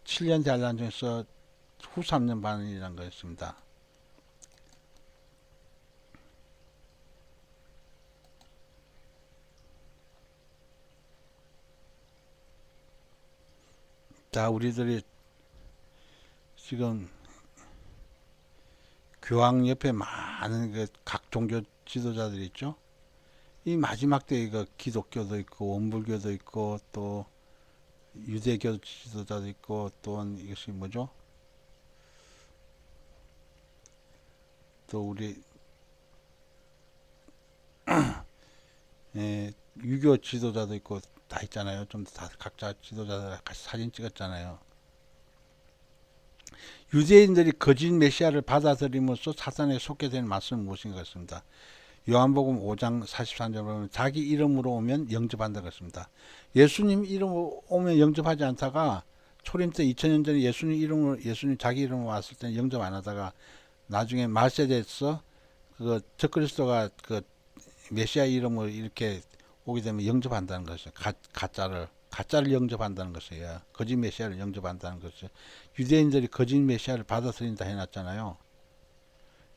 7년 대환란 중에서 후 3년 반이라는 거였습니다. 자, 우리들이 지금 교황 옆에 많은 각 종교 지도자들이 있죠. 이 마지막 때 이거 기독교도 있고 원불교도 있고 또 유대교 지도자도 있고 또 이것이 뭐죠? 또 우리 유교 지도자도 있고 다 있잖아요. 좀 다 각자 지도자들 같이 사진 찍었잖아요. 유대인들이 거짓 메시아를 받아들임으로써 사단에 속게 된 말씀은 무엇인가 했습니다. 요한복음 5장 43절 보면 자기 이름으로 오면 영접한다 그랬습니다. 예수님 이름으로 오면 영접하지 않다가 초림 때 2000년 전에 예수님 자기 이름으로 왔을 때는 영접 안 하다가 나중에 말세대에서 그 적그리스도가 그 메시아 이름으로 이렇게 오게 되면 영접한다는 것이죠. 가짜를 영접한다는 것이에요. 거짓 메시아를 영접한다는 것이죠. 유대인들이 거짓 메시아를 받아들인다 해놨잖아요.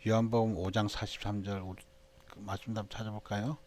요한복음 5장 43절 우리 그 말씀 한번 찾아볼까요?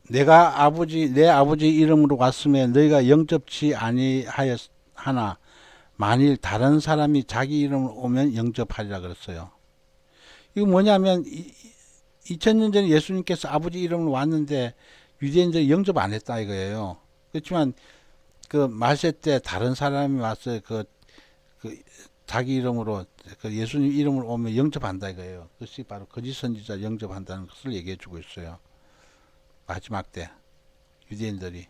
내 아버지 이름으로 왔음에 너희가 영접치 아니하였으나 만일 다른 사람이 자기 이름으로 오면 영접하리라 그랬어요. 이거 뭐냐면 2000년 전에 예수님께서 아버지 이름으로 왔는데 유대인들이 영접 안 했다 이거예요. 그렇지만 그 말세 때 다른 사람이 와서 그 자기 이름으로 그 예수님 이름으로 오면 영접한다 이거예요. 그것이 바로 거짓 선지자 영접한다는 것을 얘기해 주고 있어요. 마지막 때 유대인들이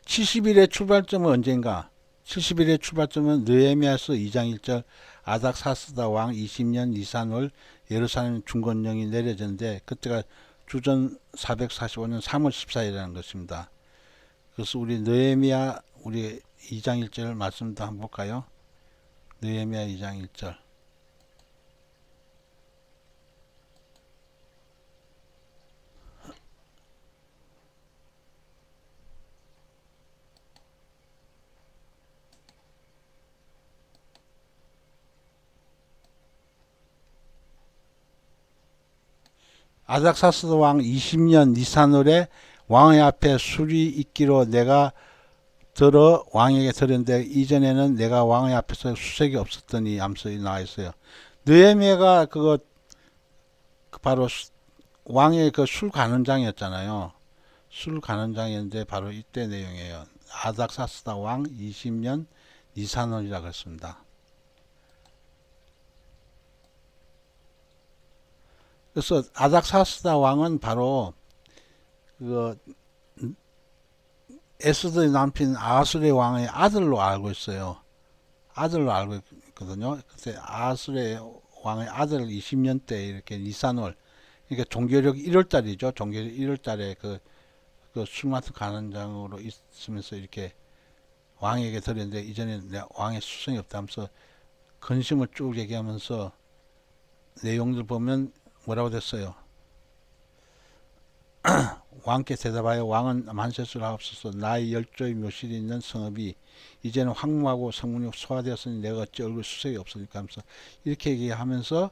70일의 출발점은 언젠가? 70일의 출발점은 느헤미야서 2장 1절 아닥사스다 왕 20년 니산월 예루살렘 중건령이 내려졌는데 그때가 주전 445년 3월 14일이라는 것입니다. 그래서 우리 느헤미야 우리 2장 1절 말씀도 한번 볼까요? 느헤미야 2장 1절 아닥사스다 왕 20년 니산월에 왕의 앞에 술이 있기로 내가 들어 왕에게 들었는데 이전에는 내가 왕의 앞에서 수색이 없었더니 암소이 나와 있어요. 느헤미야가 그거 바로 왕의 그 술 관원장이었잖아요. 술 관원장이었는데 바로 이때 내용이에요. 아닥사스다 왕 20년 니산월이라 그랬습니다. 그래서 아닥사스다 왕은 바로 그 에스더의 남편 아수르의 왕의 아들로 알고 있어요. 아들로 알고 있거든요. 그때 아수르의 왕의 아들 20년 때 이렇게 니산월, 그러니까 종교력 1월달이죠. 종교력 1월달에 술 맡은 관원장으로 있으면서 이렇게 왕에게 드렸는데 이전에 왕의 수성이 없다면서 근심을 쭉 얘기하면서 내용들 보면 뭐라고 됐어요. 왕께 대답하여 왕은 만세수를 하옵소서. 나의 열조의 묘실이 있는 성읍이 이제는 황무하고 성문이 소화되었으니 내가 어찌 얼굴 수색이 없으니까 하면서 이렇게 얘기하면서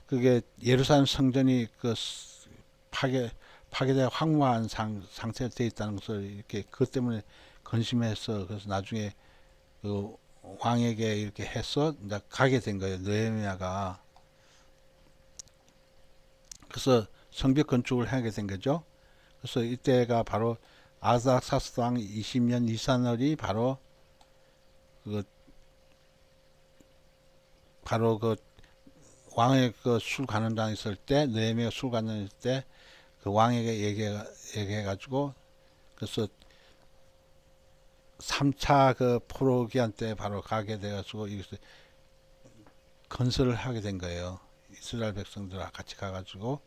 그게 예루살렘 성전이 파괴되어 황무한 상태가 되어 있다는 것을 이렇게 그것 때문에 근심해서 그래서 나중에 그 왕에게 이렇게 해서 이제 가게 된 거예요. 느헤미야가. 그래서 성벽 건축을 하게 된 거죠. 그래서 이때가 바로 아닥사스 왕 20년 니산월이 바로 그 왕의 술 관원장 있을 때 느헤미야가 술 관원 있을 때 그 왕에게 얘기해가지고 그래서 3차 그 포로기한 때 바로 가게 돼가지고 건설을 하게 된 거예요. 이스라엘 백성들과 같이 가가지고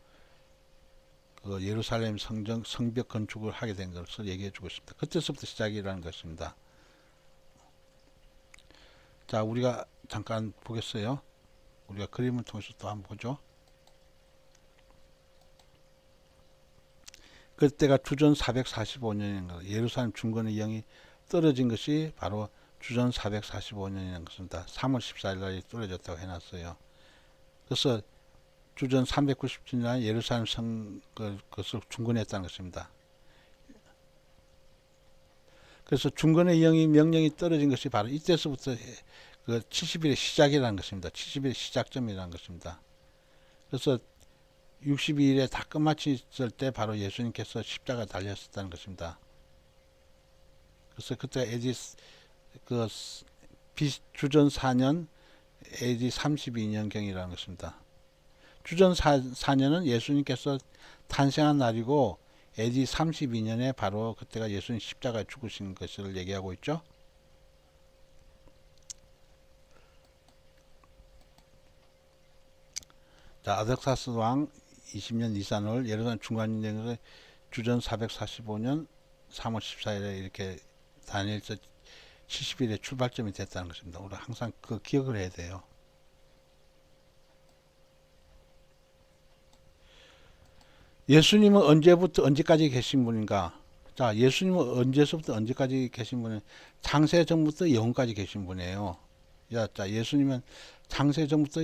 그 예루살렘 성벽 건축을 하게 된 것을 얘기해 주고 싶다. 그때서부터 시작이라는 것입니다. 자, 우리가 잠깐 보겠어요. 우리가 그림을 통해서 또 한번 보죠. 그때가 주전 445년인 예루살렘 중건의 영이 떨어진 것이 바로 주전 445년이라는 것입니다. 3월 14일 날이 떨어졌다고 해놨어요. 그래서 주전 397년 예루살렘 것을 중건했다는 것입니다. 그래서 중건의 영이 명령이 떨어진 것이 바로 이때서부터 그 70일의 시작이라는 것입니다. 70일의 시작점이라는 것입니다. 그래서 62일에 다 끝마쳤을 때 바로 예수님께서 십자가 달렸었다는 것입니다. 그래서 그때 AD 그 주전 4년 AD 32년경이라는 것입니다. 주전 4년은 예수님께서 탄생한 날이고 AD 32년에 바로 그때가 예수님 십자가에 죽으신 것을 얘기하고 있죠. 자, 아덕사스 왕 20년 니산월 예루살렘 중간인행에서 주전 445년 3월 14일에 이렇게 다니엘서 70일에 출발점이 됐다는 것입니다. 우리 항상 그 기억을 해야 돼요. 예수님은 언제부터 언제까지 계신 분인가? 자, 예수님은 언제서부터 언제까지 계신 분은 창세전부터 영원까지 계신 분이에요. 자, 예수님은 창세전부터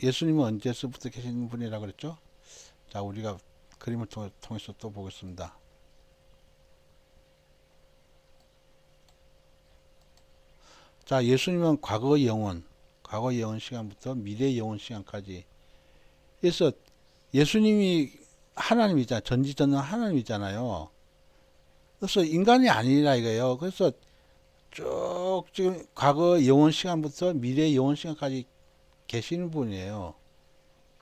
예수님은 언제서부터 계신 분이라고 그랬죠? 자, 우리가 그림을 통해서 또 보겠습니다. 자, 예수님은 과거 영원 시간부터 미래 영원 시간까지. 그래서 예수님이 하나님이잖아요. 전지전능 하나님이잖아요. 그래서 인간이 아니라 이거예요. 그래서 쭉 지금 과거 영원 시간부터 미래 영원 시간까지 계시는 분이에요.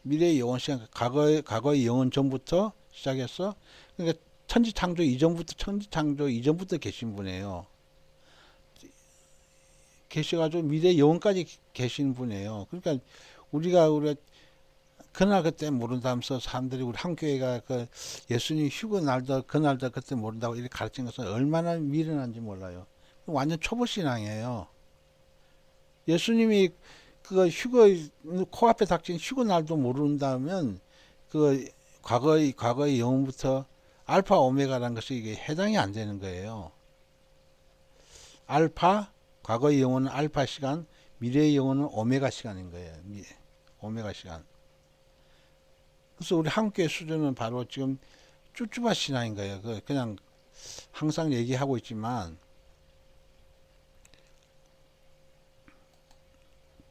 미래 영원 시간, 과거의 영원 전부터 시작해서, 그러니까 천지 창조 이전부터 계신 분이에요. 계셔가지고 미래 영원까지 계신 분이에요. 그러니까 우리가 그날 그때 모른다면서 사람들이 우리 한교회가 그 예수님 휴거 날도 그날도 그때 모른다고 이렇게 가르친 것은 얼마나 미련한지 몰라요. 완전 초보 신앙이에요. 예수님이 그 코앞에 닥친 휴거 날도 모른다면 그 과거의 영혼부터 알파 오메가라는 것이 이게 해당이 안 되는 거예요. 과거의 영혼은 알파 시간, 미래의 영혼은 오메가 시간인 거예요. 오메가 시간. 그래서 우리 한국교회 수준은 바로 지금 쭈쭈바 신앙인 거예요. 그냥 항상 얘기하고 있지만,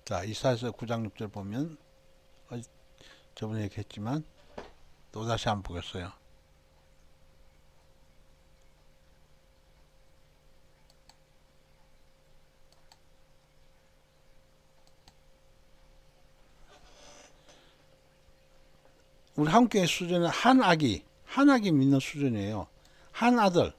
자, 이사야서 9장 6절 보면 저번에 얘기했지만 또 다시 한번 보겠어요. 우리 한국교회 수준은 한 아기 믿는 수준이에요. 한 아들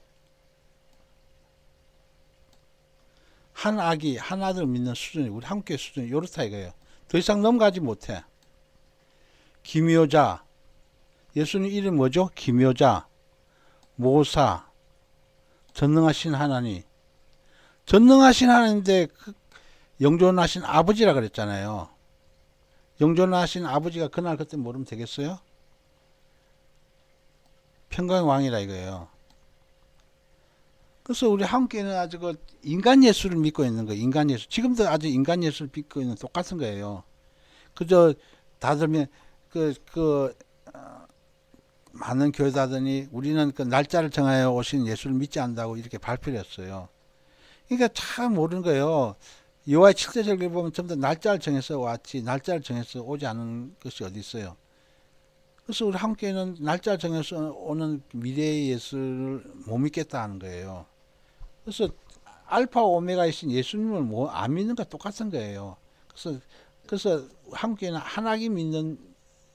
믿는 수준이 우리 한국교회 수준이 요렇다 이거예요. 더 이상 넘어가지 못해. 기묘자, 예수님 이름 뭐죠? 기묘자, 모사, 전능하신 하나님. 전능하신 하나님인데 영존하신 아버지라 그랬잖아요. 영존하신 아버지가 그날 그때 모르면 되겠어요? 평강의 왕이라 이거예요. 그래서 우리 한국교회는 아주 그 인간 예수를 믿고 있는 거예요. 인간 예수. 지금도 아주 인간 예수를 믿고 있는 똑같은 거예요. 그저 다들 많은 교회자들이 우리는 그 날짜를 정하여 오신 예수를 믿지 않는다고 이렇게 발표를 했어요. 그러니까 참 모르는 거예요. 여호와의 7대 절기를 보면 전부 다 날짜를 정해서 왔지 날짜를 정해서 오지 않은 것이 어디 있어요. 그래서 우리 한국교회는 날짜를 정해서 오는 미래의 예수를 못 믿겠다 하는 거예요. 그래서 알파 오메가이신 예수님을 안 믿는 거 똑같은 거예요. 그래서 한국교회는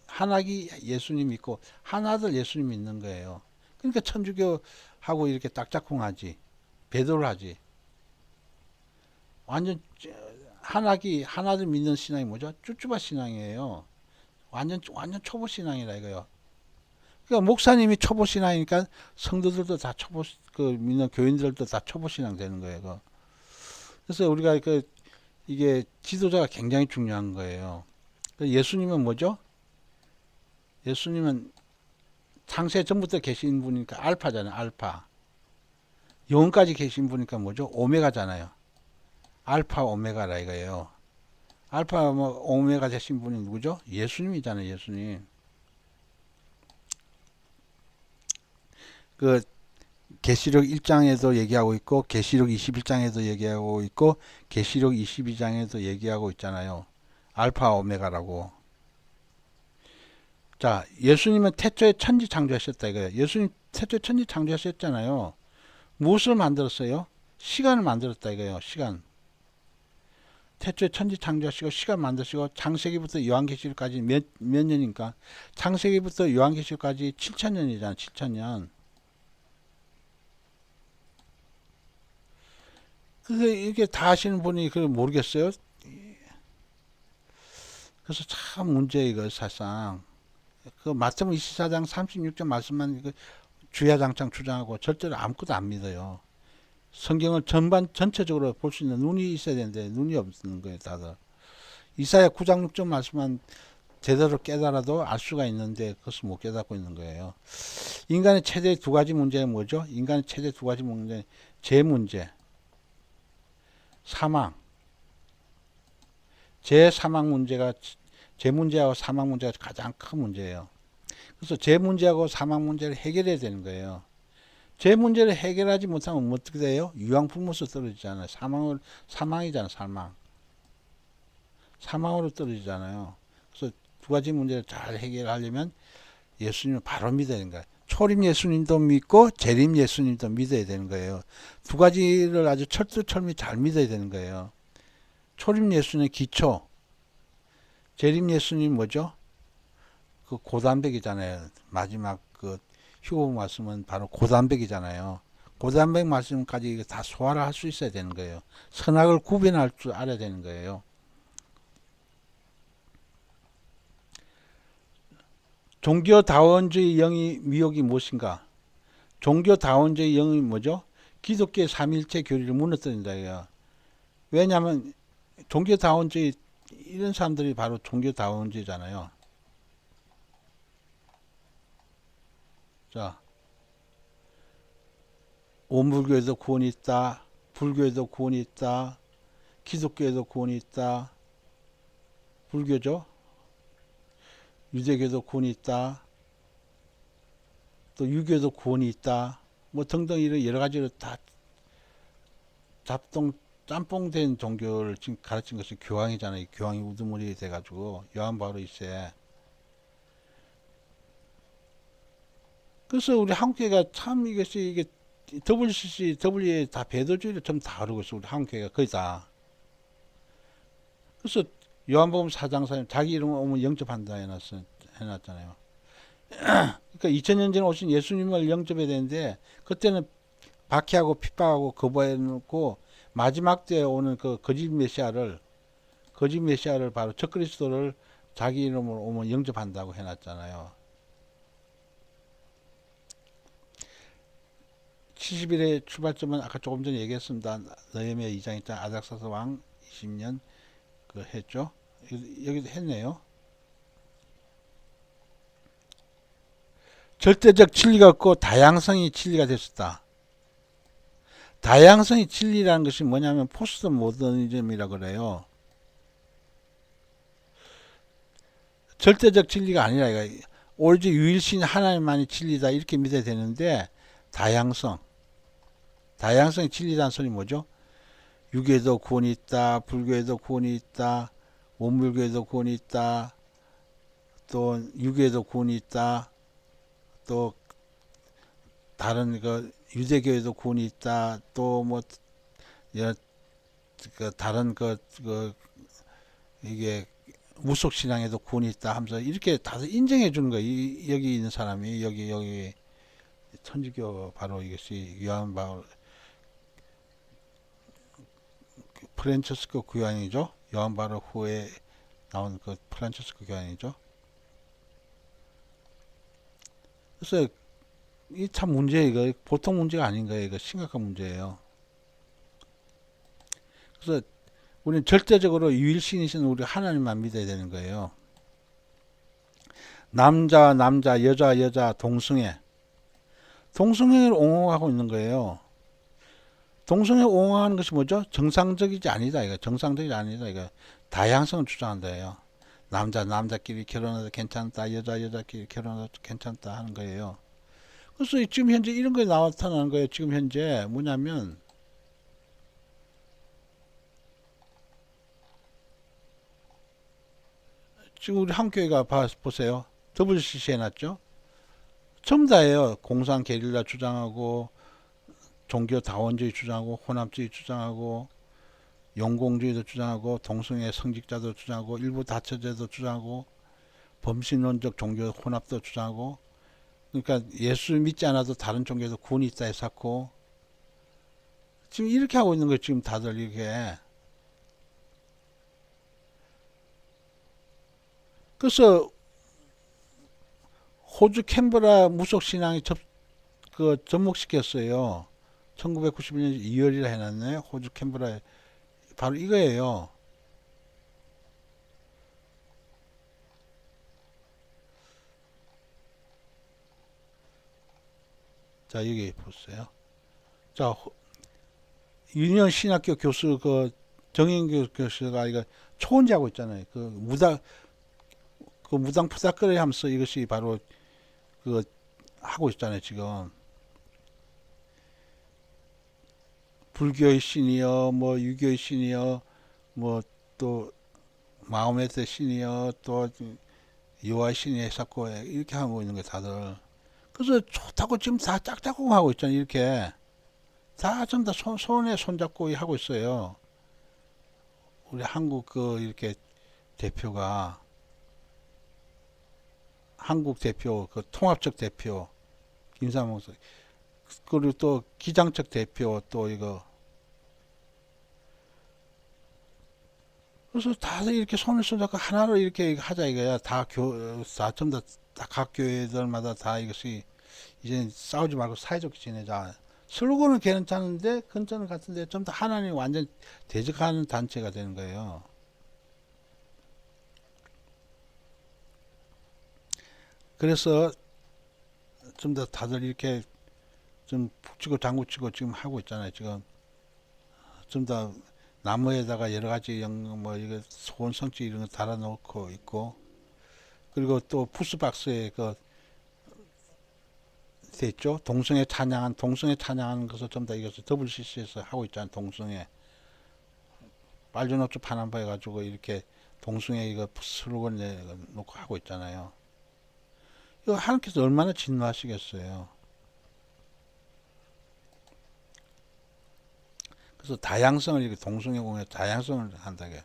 한아기 예수님 믿고 한아들 예수님 믿는 거예요. 그러니까 천주교하고 이렇게 딱짝꿍하지, 배도를 하지. 완전 하나를 믿는 신앙이 뭐죠? 쭈쭈바 신앙이에요. 완전 초보 신앙이라 이거요. 그러니까 목사님이 초보 신앙이니까 성도들도 다 초보 그 믿는 교인들도 다 초보 신앙 되는 거예요. 그거. 그래서 우리가 이게 지도자가 굉장히 중요한 거예요. 예수님은 뭐죠? 예수님은 창세 전부터 계신 분이니까 알파잖아요. 알파. 영원까지 계신 분이니까 뭐죠? 오메가잖아요. 알파 오메가라 이거예요. 알파 오메가 되신 분이 누구죠? 예수님이잖아요. 예수님. 그 계시록 1장에도 얘기하고 있고 계시록 21장에도 얘기하고 있고 계시록 22장에도 얘기하고 있잖아요. 알파 오메가라고. 자, 예수님은 태초에 천지 창조하셨다 이거예요. 예수님 태초에 천지 창조하셨잖아요. 무엇을 만들었어요? 시간을 만들었다 이거예요. 시간. 태초에 천지 창조하시고 시간 만드시고 창세기부터 요한계시록까지 몇 년이니까 창세기부터 요한계시록까지 7,000년이잖아. 7,000년. 그게 이게 다 하시는 분이 그걸 모르겠어요? 그래서 참 문제 이거 사실상 그 마태복음 24장 36절 말씀만 주야장창 주장하고 절대로 아무것도 안 믿어요. 성경을 전체적으로 볼 수 있는 눈이 있어야 되는데 눈이 없는 거예요, 다들. 이사야 9장 6절 말씀만 제대로 깨달아도 알 수가 있는데 그것을 못 깨닫고 있는 거예요. 인간의 최대 두 가지 문제는 뭐죠? 인간의 최대 두 가지 문제, 죄 문제, 사망. 사망 문제가 죄 문제하고 사망 문제가 가장 큰 문제예요. 그래서 죄 문제하고 사망 문제를 해결해야 되는 거예요. 죄 문제를 해결하지 못하면 어떻게 돼요? 유황불못으로 떨어지잖아요. 사망이잖아요. 사망으로 떨어지잖아요. 그래서 두 가지 문제를 잘 해결하려면 예수님을 바로 믿어야 되는 거예요. 초림 예수님도 믿고 재림 예수님도 믿어야 되는 거예요. 두 가지를 아주 철두철미 잘 믿어야 되는 거예요. 초림 예수님의 기초, 재림 예수님 뭐죠? 그 고단백이잖아요. 마지막 휴거 말씀은 바로 고단백이잖아요. 고단백 말씀까지 다 소화를 할 수 있어야 되는 거예요. 선악을 구별할 줄 알아야 되는 거예요. 종교다원주의 영이 미혹이 무엇인가? 종교다원주의 영이 뭐죠? 기독교의 삼일체 교리를 무너뜨린다. 이거야. 왜냐하면 종교다원주의 이런 사람들이 바로 종교다원주의잖아요. 자, 오물교에도 구원이 있다. 불교에도 구원이 있다. 기독교에도 구원이 있다. 불교죠. 유대교도 구원이 있다. 또 유교도 구원이 있다. 뭐 등등 이런 여러 가지로 다 짬뽕된 종교를 지금 가르친 것이 교황이잖아요. 교황이 우두머리 돼가지고 요한 바오로 2세. 그래서 우리 한국교회가 참 이게 WCC, W에 다 배도주의를 좀 다루고 있어. 우리 한국교회가 거의 다. 그래서 요한복음 4장 4절 자기 이름 오면 영접한다 해놨잖아요. 그러니까 2000년 전에 오신 예수님을 영접해야 되는데 그때는 박해하고 핍박하고 거부해놓고 마지막 때에 오는 그 거짓 메시아를 바로 적그리스도를 자기 이름으로 오면 영접한다고 해놨잖아요. 70일의 출발점은 아까 조금 전에 얘기했습니다. 느헤미야 2장 있잖아. 아닥사스 왕 20년 그 했죠. 여기도 했네요. 절대적 진리가 없고 다양성이 진리가 됐었다. 다양성이 진리라는 것이 뭐냐면 포스트 모더니즘이라고 그래요. 절대적 진리가 아니라 이거 오로지 유일신 하나님만이 진리다 이렇게 믿어야 되는데 다양성이 진리라는 소리 뭐죠? 유교에도 구원이 있다. 불교에도 구원이 있다. 원불교에도 구원이 있다. 또 유교에도 구원이 있다. 또 다른 유대교에도 구원이 있다. 또 뭐 다른 이게 무속 신앙에도 구원이 있다 하면서 이렇게 다들 인정해 주는 거예요. 여기 있는 사람이 여기 천주교 바로 이것이 요한 바울 프란치스코 교황이죠. 요한 바로 후에 나온 그 프란체스코 교황이죠. 그래서 이 참 문제, 이거 보통 문제가 아닌 거예요. 이거 심각한 문제예요. 그래서 우리는 절대적으로 유일신이신 우리 하나님만 믿어야 되는 거예요. 남자 남자 여자 여자 동성애, 동성애를 옹호하고 있는 거예요. 동성애 옹호하는 것이 뭐죠? 정상적이지 아니다, 이거. 정상적이지 아니다, 이거. 다양성을 주장한다예요. 남자 남자끼리 결혼해도 괜찮다, 여자 여자끼리 결혼해도 괜찮다 하는 거예요. 그래서 지금 현재 이런 게 나타나는 거예요. 지금 현재 뭐냐면 지금 우리 한국교회가 보세요. WCC 해놨죠. 전부 다예요. 공산 게릴라 주장하고 종교 다원주의 주장하고 혼합주의 주장하고 용공주의도 주장하고 동성애 성직자도 주장하고 일부 다처제도 주장하고 범신론적 종교 혼합도 주장하고, 그러니까 예수 믿지 않아도 다른 종교에도 구원이 있다 해서 지금 이렇게 하고 있는 거예요. 지금 다들 이렇게. 그래서 호주 캔버라 무속신앙이 접목시켰어요. 1991년 2월이라 해놨네. 호주 캔버라에. 바로 이거예요. 자, 여기 보세요. 자, 유년 신학교 교수 정인교 교수가 이거 초혼제하고 있잖아요. 무당 푸닥거리 하면서 이것이 바로 그 하고 있잖아요. 지금 불교의 신이여, 뭐 유교의 신이여, 뭐 또 마호메트의 신이여, 또 여호와의 신이 해석고 이렇게 하고 있는 거예요, 다들. 그래서 좋다고 지금 다 짝짝꿍 하고 있잖아요. 이렇게 다 전부 다 손에 손잡고 하고 있어요. 우리 한국 이렇게 대표가, 한국 대표, 통합적 대표 김삼홍, 그리고 또 기장적 대표 또 이거. 그래서 다들 이렇게 손을 손잡고 하나로 이렇게 하자 이거야. 다 전부 다 각 교회들마다 다 이것이 이제 싸우지 말고 사이좋게 지내자. 슬로건은 괜찮은데 근처는 같은데 좀 더 하나님 완전 대적하는 단체가 되는 거예요. 그래서 좀 더 다들 이렇게 좀 북치고 장구치고 지금 하고 있잖아요. 지금 좀 더 나무에다가 여러 가지 뭐 이거 소원 성취 이런 거 달아놓고 있고, 그리고 또 푸스박스에 됐죠. 동성애 찬양하는 것을 좀 더 이것을 WCC에서 하고 있잖아요. 동성애 빨주노초 파남바 해가지고 이렇게 동성애 이거 슬로건 내놓고 하고 있잖아요. 이거 하나님께서 얼마나 진노하시겠어요. 그래서 다양성을 이렇게 동성애 공예 다양성을 한다고요.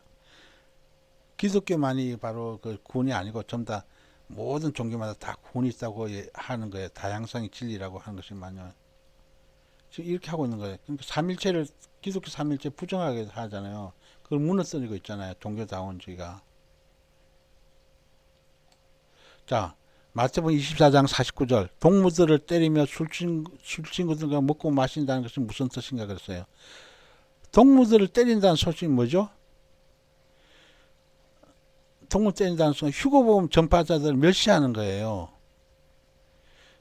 기독교만이 바로 그 구원이 아니고 전부 다 모든 종교마다 다 구원이 있다고 하는 거예요. 다양성이 진리라고 하는 것이만요. 지금 이렇게 하고 있는 거예요. 그러니까 삼일체를, 기독교 삼일체 부정하게 하잖아요. 그걸 무너뜨리고 있잖아요. 종교다원주의가. 자, 마태복음 24장 49절. 동무들을 때리며 술친구들과 먹고 마신다는 것은 무슨 뜻인가 그랬어요. 동무들을 때린다는 소식이 뭐죠? 동물 때린다는 소식은 휴거보험 전파자들을 멸시하는 거예요.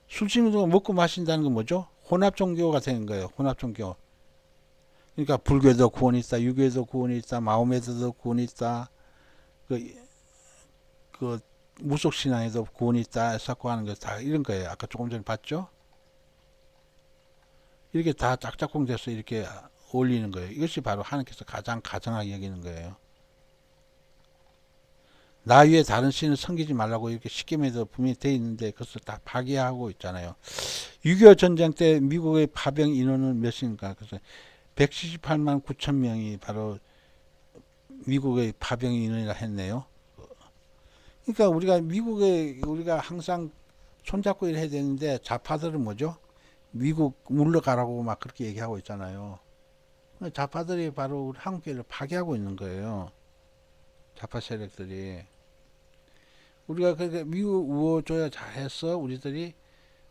술친구들과 먹고 마신다는 건 뭐죠? 혼합종교가 되는 거예요. 혼합종교. 그러니까 불교에도 구원이 있다, 유교에도 구원이 있다, 마호메트도 구원이 있다, 그, 그 무속신앙에도 구원이 있다 해서 하는 거 다 이런 거예요. 아까 조금 전에 봤죠? 이렇게 다 짝짝꿍 돼서 이렇게 올리는 거예요. 이것이 바로 하나님께서 가장 가정하게 여기는 거예요. 나 위에 다른 신을 섬기지 말라고 이렇게 십계명에도 분명히 돼 있는데 그것을 다 파괴하고 있잖아요. 6.25 전쟁 때 미국의 파병 인원은 몇인가? 그래서 178만 9천 명이 바로 미국의 파병 인원이라 했네요. 그러니까 우리가 항상 손잡고 일해야 되는데 좌파들은 뭐죠? 미국 물러가라고 막 그렇게 얘기하고 있잖아요. 좌파들이 바로 우리 한국교회를 파괴하고 있는 거예요. 좌파 세력들이. 우리가 그렇게 미국 우호조야 잘해서 우리들이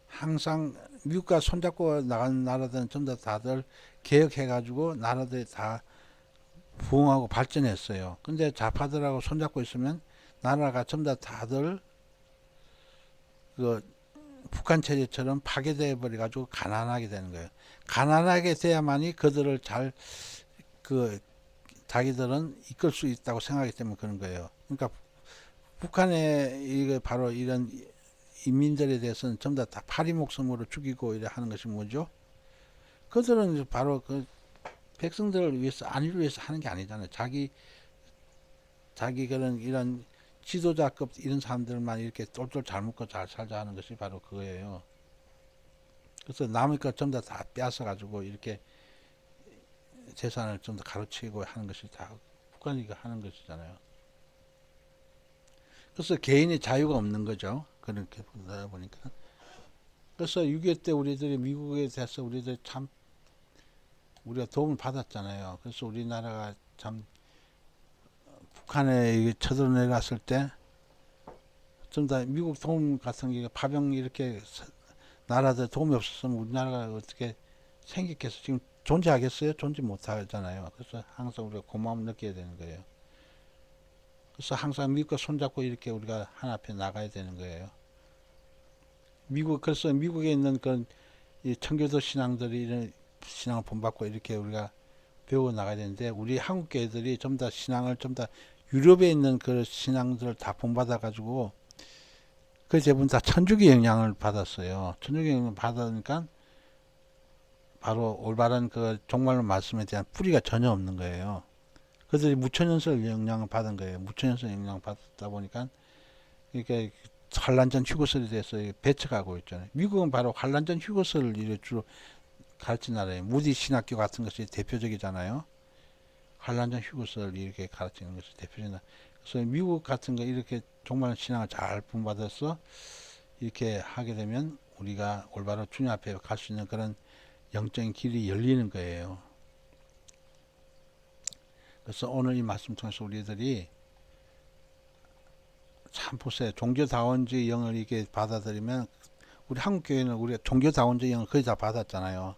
항상 미국과 손잡고 나간 나라들은 전부 다 다들 개혁해가지고 나라들이 다 부흥하고 발전했어요. 근데 좌파들하고 손잡고 있으면 나라가 전부 다 다들 그 북한 체제처럼 파괴되어 버려가지고 가난하게 되는 거예요. 가난하게 돼야만이 그들을 잘 그 자기들은 이끌 수 있다고 생각하기 때문에 그런 거예요. 그러니까 북한의 이게 바로 이런 인민들에 대해서는 전부 다 파리 목숨으로 죽이고 이래 하는 것이 뭐죠? 그들은 바로 그 백성들을 위해서 안위를 위해서 하는 게 아니잖아요. 자기 그런 이런 지도자급 이런 사람들만 이렇게 똘똘 잘 먹고 잘 살자 하는 것이 바로 그거예요. 그래서 남의 것 전부 다 빼앗아 가지고 이렇게 재산을 좀 더 가로채고 하는 것이 다 북한이 하는 것이잖아요. 그래서 개인의 자유가 없는 거죠. 그렇게 보다 보니까. 그래서 6.25 때 우리들이 미국에 대해서 우리들 참 우리가 도움을 받았잖아요. 그래서 우리나라가 참 북한에 쳐들어내렸을 때 좀 더 미국 도움 같은 게 파병 이렇게 나라들 도움이 없었으면 우리나라가 어떻게 생겼겠어? 지금 존재하겠어요? 존재 못하잖아요. 그래서 항상 우리가 고마움 느껴야 되는 거예요. 그래서 항상 미국과 손잡고 이렇게 우리가 하나 앞에 나가야 되는 거예요. 그래서 미국에 있는 이 청교도 신앙들이 이런 신앙을 본받고 이렇게 우리가 배워 나가야 되는데 우리 한국 교회들이 좀 더 신앙을 좀 더 유럽에 있는 그 신앙들을 다 본받아 가지고 그 대부분 다 천주교 영향을 받았어요. 천주교 영향을 받으니까 바로 올바른 그 종말론 말씀에 대한 뿌리가 전혀 없는 거예요. 그들이 무천연설 영향을 받은 거예요. 무천연설 영향을 받다 보니까 이렇게 환란전 휴거설에 대해서 배척하고 있잖아요. 미국은 바로 환란전 휴거설을 주로 가르친 나라예요. 무디 신학교 같은 것이 대표적이잖아요. 환란전 휴거설을 이렇게 가르치는 것이 대표적이다. 그래서 미국 같은 거 이렇게 정말 신앙을 잘 본받아서 이렇게 하게 되면 우리가 올바로 주님 앞에 갈 수 있는 그런 영적인 길이 열리는 거예요. 그래서 오늘 이 말씀 통해서 우리들이 참 보세요. 종교다원주의 영을 이렇게 받아들이면 우리 한국교회는 우리가 종교다원주의 영을 거의 다 받았잖아요.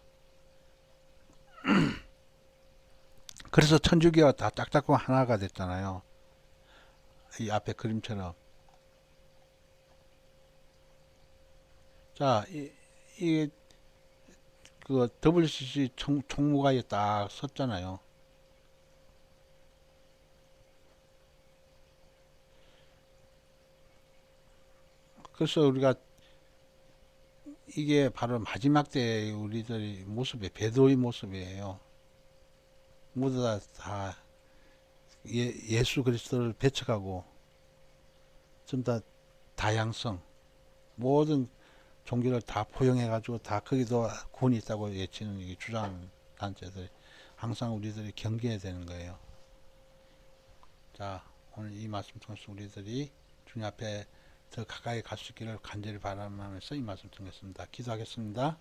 그래서 천주교가 다 짝짝꿍 하나가 됐잖아요. 이 앞에 그림처럼. 자, 그 WCC 총무가 딱 섰잖아요. 그래서 우리가 이게 바로 마지막 때 우리들의 모습이 배도의 모습이에요. 모두 다 예수 그리스도를 배척하고 좀 더 다양성 모든 종교를 다 포용해가지고 다 거기도 구원이 있다고 외치는 주장 단체들이 항상 우리들이 경계해야 되는 거예요. 자, 오늘 이 말씀 통해서 우리들이 주님 앞에 더 가까이 갈 수 있기를 간절히 바라면서 이 말씀 드리겠습니다. 기도하겠습니다.